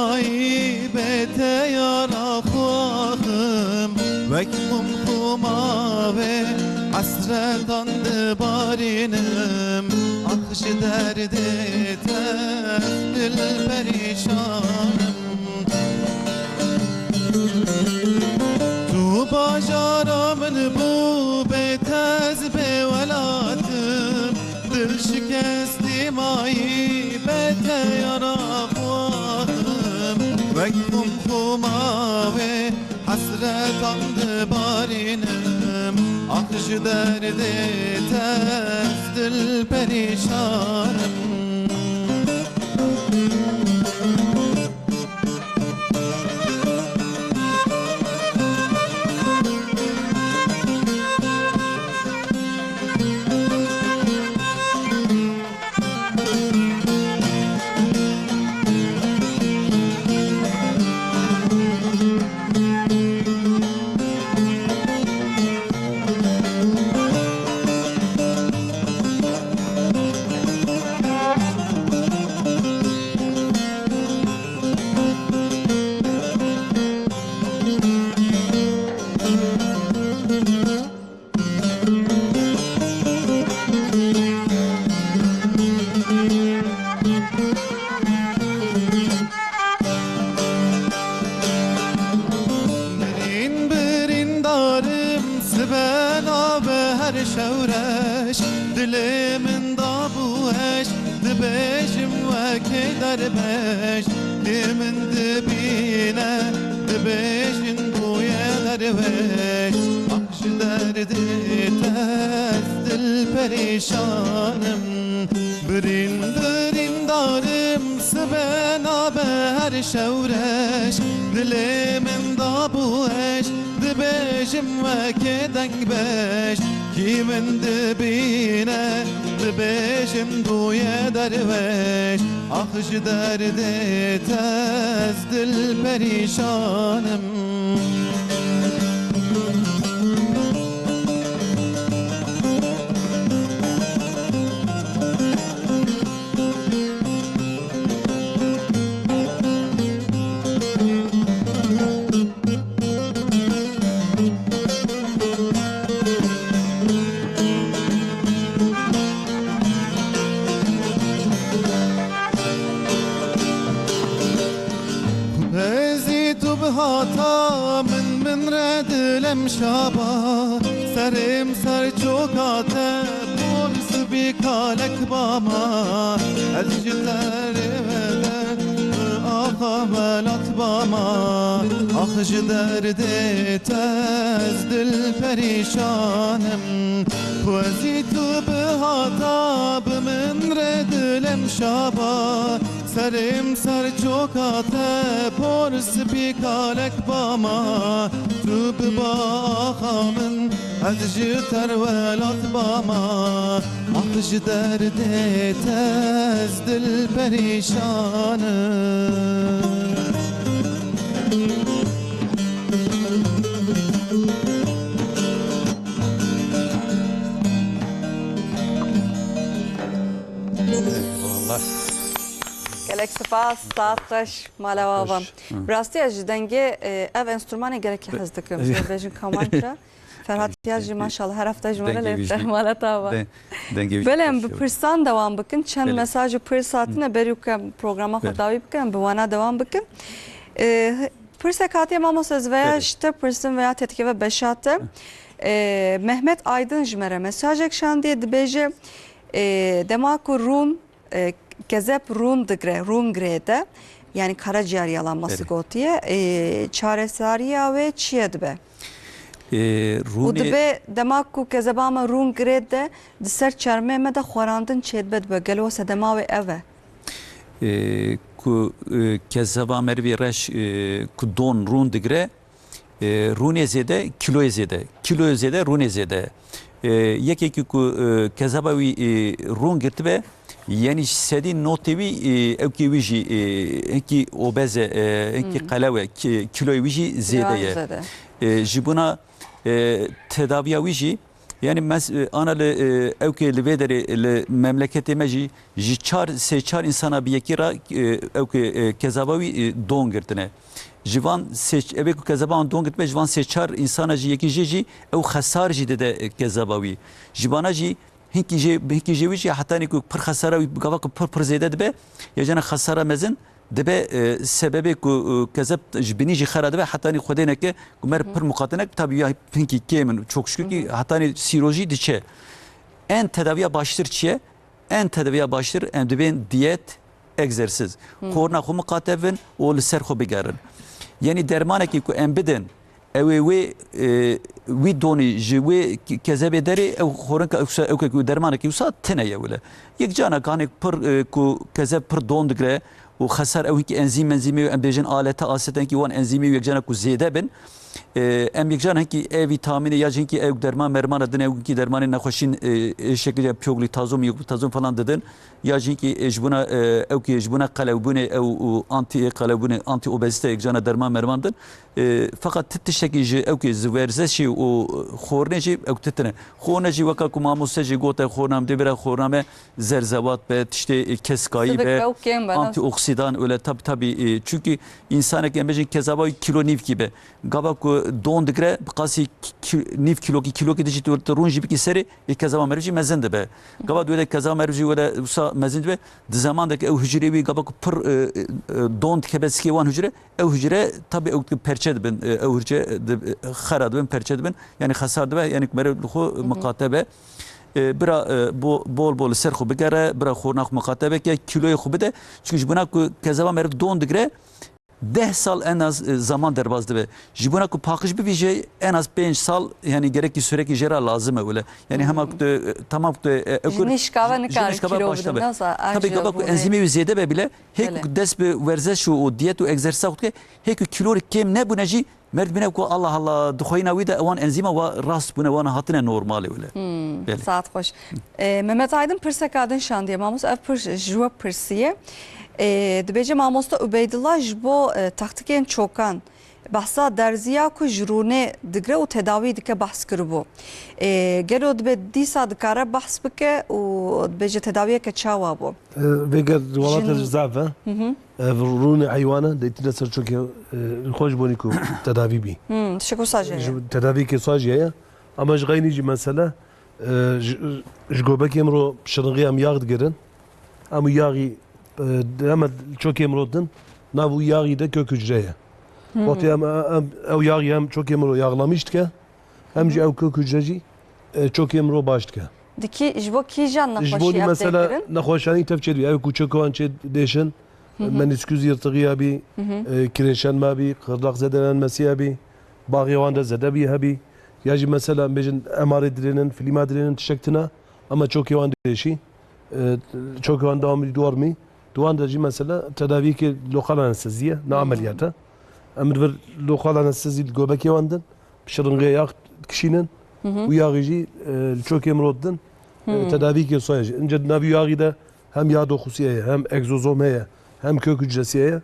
مایی به تیارا خواهم وکمم خماوه حسرتان دبارینم آخش درد تف دل پریشانم تو باجارا من بو به تز به ولاتم دل شکستی مایی به تیارا خواهم وکمم خماوه حسرتان دبارینم آخش درد تف دل پریشانم شورش دل من دابوش دبشم وکی دربش من دبینه دبشن بوی دربش آخش درد تز دل پریشانم برین برین دارم سبنا به هر شورش دل من دابوش دبشم وکی دنگ بش کی من دبینه دبشم بوی دروش آخش درد تز دل پریشانم هاتا من ردلم شابا سرم سر چوکاته پولس بی کالک باما از جتر آقا ولات باما آخش درد تز دل پریشانم خوزی تو به هاتا من ردلم شابا سرم سر چوکاته پرس بی کالک باما تو بباخا من از جتر ولات باما آخش درد تز دل پریشانم gelek spas saatlaş malava rastı az denge ev enstrümanı gerek hazdıkım bejin kamança Ferhat Yazcı maşallah her hafta cümleler malata var. Belem bir pırsan devam bakın çen mesajı pırsatına beriyuk programa kodavi bakın bu vana devam bakın pırsa katiye mamosuz veya işte pırsın veya tetki ve beşatı Mehmet Aydın jmere mesaj ekşan diye dibece demaku run Gezep run digre, run grede yani karaciğer yalanması gotiye çaresariya ve çiyedbe. Udbe demak ku kezebama run grede diser çarme me de xorandın çedbed be gelo sedema ve eve. Ku kezeba mervi reş ku don run digre run ezede kilo ezede kilo ezede run ezede yekeki ku kezeba run girtbe yani sedin notevi evki viji eki obeze eki kalave kilo viji zedeye jibuna tedaviya viji Yani ana evke livederi memleketi meji jiçar seçar insana bir yekira evke kezabavi don girtine. Jivan seç eve ku kezaban don gitme jivan seçar insana ji yeki ji ev khasar ji de kezabavi. Jivana ji hinki jevi hatta ni ku per khasara gava ku per zede de ya jana khasara mezin دبه سبب کو کذب جبینی خراد و حتی نی خودی نکه کمر پر مقاتنه tabii pinki kemin çok şükür ki hatta ni siroloji diçe en tedaviye baştır çiye en tedaviye baştır en dibin diyet egzersiz korna xu muqatevin o ser xu bigarin yani dermane ki ku en bidin ewe we doni jwe kezebe deri ev xoran ka ew dermane ki usa teneye wala yek jana kanik per ku kezeb per dondgre وخسر او هيك انزيم ام بيجن الات اسيتن كي وان انزيمي يجنا كو زياده بن ام يجنا هيك اي فيتامين يا جن كي اي درمان مرمان دن او كي درمان نخوشين شكل بيوغلي تازوم يوغ تازوم فلان ددن يا جن كي جبنا او كي جبنا قلوبونه او انتي قلوبونه انتي اوبستي يجنا درمان مرمان دن فقط تتشكي او كي زويرزشي او خورنجي او تتنه خونجي وكا كما موسجي غوت خورنام دبره خورنام زرزوات به تشتي كسكاي به انتي oksidan öyle tabi çünkü insanek emecin kezaba kilo nif gibi gabak dondikre kasi nif kilo gidici runji bir seri kezaba merci mezende be gabak öyle kezaba merci öyle usa mezende be zamandaki ev hücrevi gabak pır dond kebeski van hücre ev hücre tabi ev perçed ben ev hücre kharad ben perçed ben yani hasar be yani merhu mukatebe برا بول سر خوب بگره برا خورناخ مخاطبه که کیلوی خوب بده çünkü buna kezava merv don digre 10 sal en az zaman derbazdı ve jibuna ku pakış bir vize en az 5 sal yani gerekli sürekli jera lazım öyle yani hem tamam nişkava ne kadar kilo nasıl tabii ki enzimi ziyade be bile hek des bir verzeş o diyet o egzersiz ki hek kilo kem ne bu neci مرد بینه کو الله الله دخوینا ویده اوان انزیما و راست بونه وان هاتنه نورمالی ولی. Saat hoş. Mehmet Aydın pırsekadın şandiye mamus ev pır jua pırsiye. Dibece mamusta Ubeydullah jbo taktiken çokan. Bahsa derziya ku jrune digre o tedavi dike bahs kırbu. Gero dibe disa dikara bahs bike o dibece tedaviye ke çava bu. Vegar walat الزعفة رون حيوانة ديتنا سر شو كي الخوش بونيكو تداوي بي. Teşekkür sadece. تداوي كي صاجية أما جغيني جي مسألة جغوبك يمرو شرقي أم ياغد جرن أم ياغي أما شو كي يمرو دن نابو ياغي ده كوك جريه. وقت أو ياغي هم شو كي يمرو ياغلاميشت كه هم جي أو كوك جرجي شو كي يمرو باشت كه. Diki jbo kijan nakhoşi جبوني yaptı مثلا نخوشاني تفكر بي أو كوچكوان شد ديشن من اسكوز يرتقي بي كريشان ما بي قرلاق زدلان مسيا بي باغيوان ده زده بي هبي يجي مثلا بيجن اماري درينن فيلما درينن تشكتنا اما چوكيوان ديشي چوكيوان دام دورمي دوان ده جي مثلا تداوي كي لوكال انستيزيا نا عملياته امر لوكال انستيزي الجوبكيوان دن بشرنغي ياخ كشينن وياغيجي الچوكي مرودن تداوي كي صايج انجد نابي ياغي ده hem yağ dokusuya hem egzozomaya hem kök hücresiye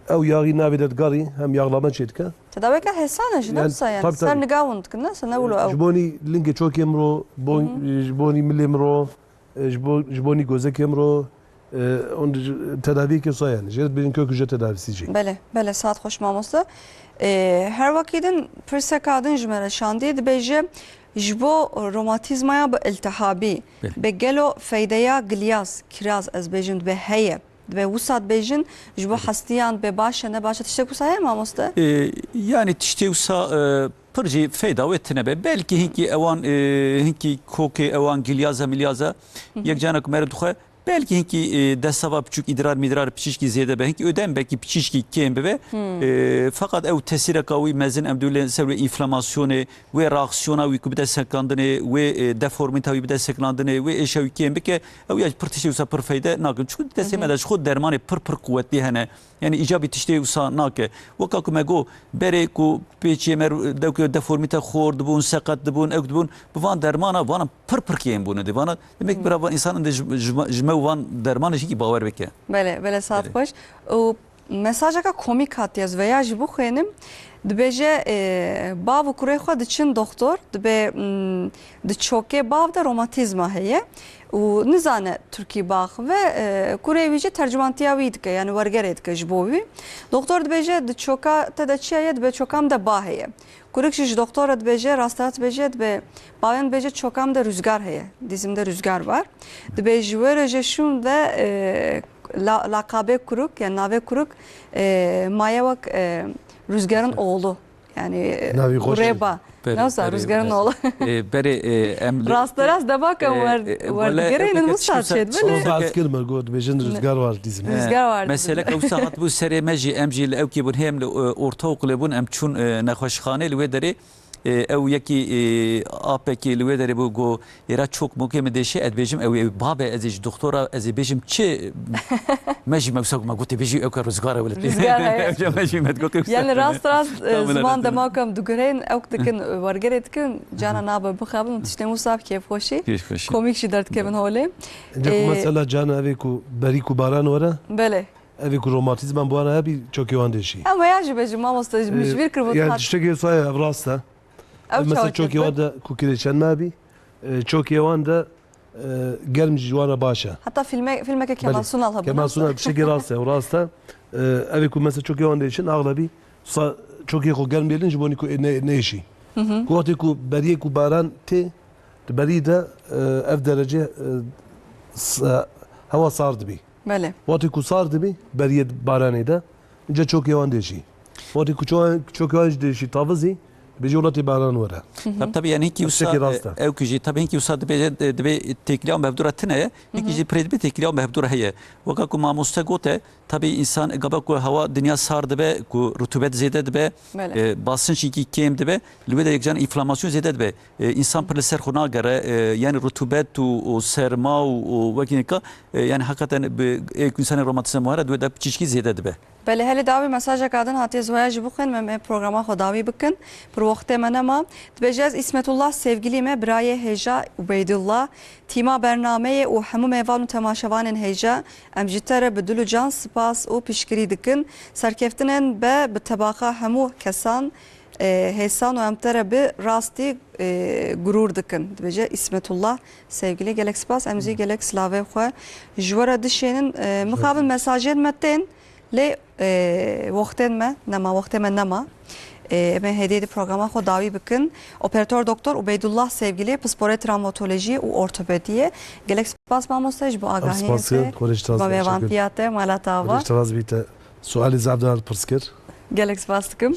ev yağı navidet gari hem yağlama çetke. Tedavi ka hesana jnasa yani. Sen nigavund kna sen ulu ev. Jboni linge çok emro, jboni milimro, jboni gozek emro, on tedavi ki soyan. Jet birin kök hücre tedavisi. Bele saat hoş mamosta. Her vakidin pırsekadın jmere şandiye dibece جبو روماتيزمايا بالتهابي بجلو فايديا غلياس كراز از بيجن به هي به وسات بيجن جبو حستيان به باشه ne başa tiştek usaya mı amosta? Yani tiştek usa pırcı fayda etine be belki hinki evan hinki koke evan gilyaza milyaza yekcanak merduha belki hinki desava küçük idrar pişişki ziyade be hinki ödem belki pişişki kembe be fakat ev tesire kavi mezin emdüle sevre inflamasyonu ve reaksiyona ve kubide seklandını ve deformita ve kubide seklandını ve eşevi kembe ki ev ya pırtişi usa pır fayda nakın çünkü desemede şu dermanı pır kuvvetli hene yani icabı tişte usa nakı vaka kumego bere ku peçemer deformita xord bun sakat bun ev bun bu van dermana van pır kembe bunu de bana demek bir insanın da van dermanı ki bavar beke. Bele saat baş. O mesajaka komik hatiyaz veya ji bu xenim dibêje bav û kurê xwe diçin doktor dibe di çokê bav de romatizma heye û nizane Türkî bax ve kurê wî jî tercümantiya wî dike yani wergerê dike ji bo wî doktor dibêje di çoka te de çi heye dibe çokam de ba heye kurik ji doktora dibêje rastaya dibêje dibe bavên dibêje çokam de rüzgar heye dizimde rüzgar var dibe ji we re şûn ve lakabe kuruk yani nave kuruk maya wek rüzgarın oğlu yani Navi hoş Ureba. Nasıl rüzgarın oğlu? Rast debaka var gereynin mustat şey böyle. Bazı kelime god bejin rüzgar var dizim. Rüzgar var. Mesela kavsa hat bu seri meji emci le evki bun hem le orta okul bun em çun nekhoşkhane le deri ev yeki apeki le deri bu go yara çok mukem deşe edbejim ev baba ezic doktora ezbejim çi meji mevsak ma gote beji ev rüzgar wala Rüzgar meji med gote yani rast zaman demakam dugereyn evktikin wargeretkin cana naba bixabın tişte musab keyf hoşi komik şi dert kevin hole. Mesela can evi ku beri ku baran ora Bele. evi ku romatizman bu ana hep çok yavan deşi. Ama ya jibeci mamosta mişvir kırmızı Yani hat. işte ki saya avrasta. Mesela çok yavan da ku kireçen mabi. Çok yavan da gelmiş jivana başa. Hatta filme Kemal Sunal habı. Kemal Sunal bir şey rasta avrasta. Evi ku mesela çok yavan deşin ağlabi. Çok iyi ku gelmeyelim jiboni ku ne işi. Ku ati ku beriye ku baran te beri de ev derece hava sardı bir. Bele. Vati ku sardı bir beriye baranı da. Ince çok yavan deşi. Vati ku çok yavan deşi tavizi. Beci olati baran vara. Tabii yani ki usa ev kiji tabii ki usa de tekliam mevdura tine ki prezbi tekliam mevdura heye. Vaka ku mamusta gote tabii insan gaba ku hava dünya sardı be ku rutubet zede be basınç ki kem de be lübe de yekcan inflamasyon zede be insan preser khuna gare yani rutubet u serma u vakinika yani hakikaten insan romatizm var de çişki zede be. بله هلی داوی مساج کردن هاتی زواج بکن من پروگرام خداوی بکن پر وقت من ما تبجز اسمت الله sevgili me برای هجا عبیدالله تیما برنامه و همو میوان و تماشاوان هجا امجتره بدلو جان سپاس و پیشگیری دکن سرکفتنن به طبقه همو کسان hesan و امتره به راستی gurur dikın. Dibece İsmetullah sevgili gelek spas emzi gelek slave xwe jwara dişenin mukabil mesajên metin le وقتن ما نما وقت من نما من هدیه programa خود داوی بکن operatör doktor Ubeydullah sevgili psikolojik travmatoloji و ortopediye gelek spas mamostaj bu agahiyete ba mevantiyate malatava اشتراز بیت سوالی زبدار پرسکر gelek spas tıkım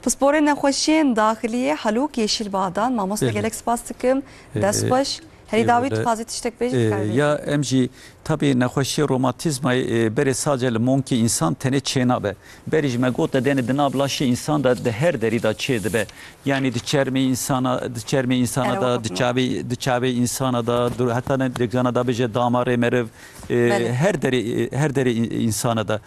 psikolojik nekhoşin dahiliye haluk yeşil bağdan mamosta gelek spas tıkım desbaş Heri David fazla tiştek bejik ya emji tabii nekhoşi romatizmayı beri sadece monki insan tene çenabe. Beri jmegot da dene dinablaşı insan da her deri da çedi be. Yani diçerme insana da diçabe insana da hatta ne dekana da beje damare merev her deri insana da.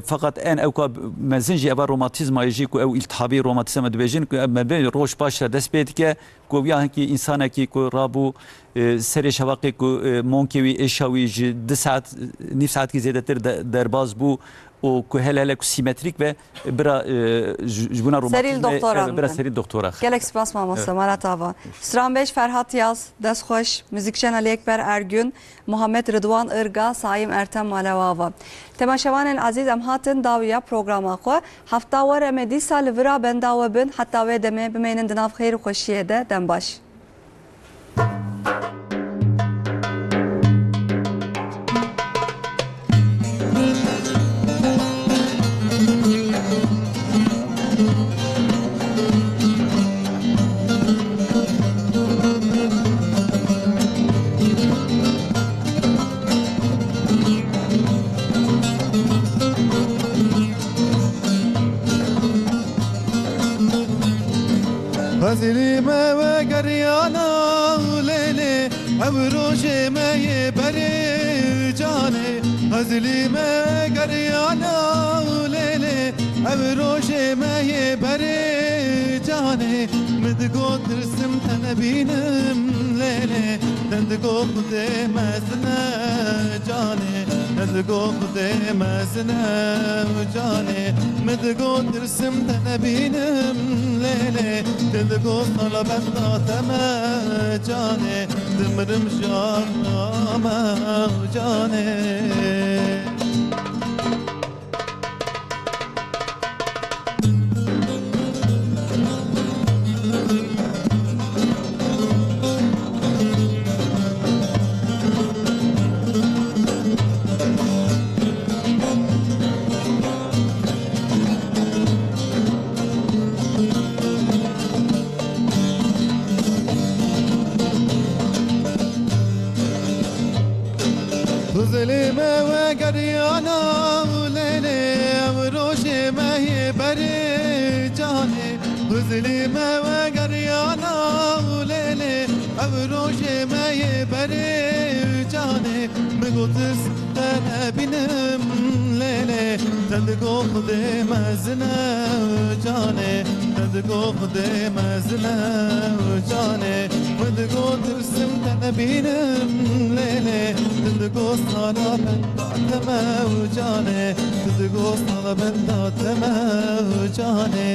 Fakat en evka mezinci eva romatizmayı jiku ev iltihabi romatizma dibejin ku mebe roş başla despetke ku ya ki insana ki ku rabu seri şavaqi ku monkevi eşavi di saat nif saat ki zedetir derbaz bu o ku hele ku simetrik ve bira jbuna romatizma bira seril doktora. Gelek spas maması malatava. Stranbeş Ferhat Yaz, Deshoş, Müzikçen Ali Ekber Ergün, Muhammed Rıdvan Irga, Saim Ertem Malavava. Temaşevanın aziz emhatin daviya programa xwe hafta were me dîsa li vira bendawe bin hatta ve deme bimeynin dinav xêr û xweşiyê de dem baş. Hazili me ve geriyana lele Evroje me ye beri cane Hazili me geriyana lele Evroje me ye beri cane مدقو ترسم تنبينم ليلي تندقو خدي مزنا جاني تندقو خدي مزنا جاني مدقو ترسم تنبينم ليلي تندقو طلبت تما جاني دمرم جانا جاني ظلمة وقريانا وليلي وروشي ما هي بريجاني ظلمة وقريانا وليلي وروشي ما هي بريجاني مقوتس تنا بنم ليلي تندقو خدي مزنا جاني تندقو خدي مزنا جاني مدقو ترسم تنا بنم ليلي تدقو صانا بندا تما وجاني تدقو صانا بندا تما وجاني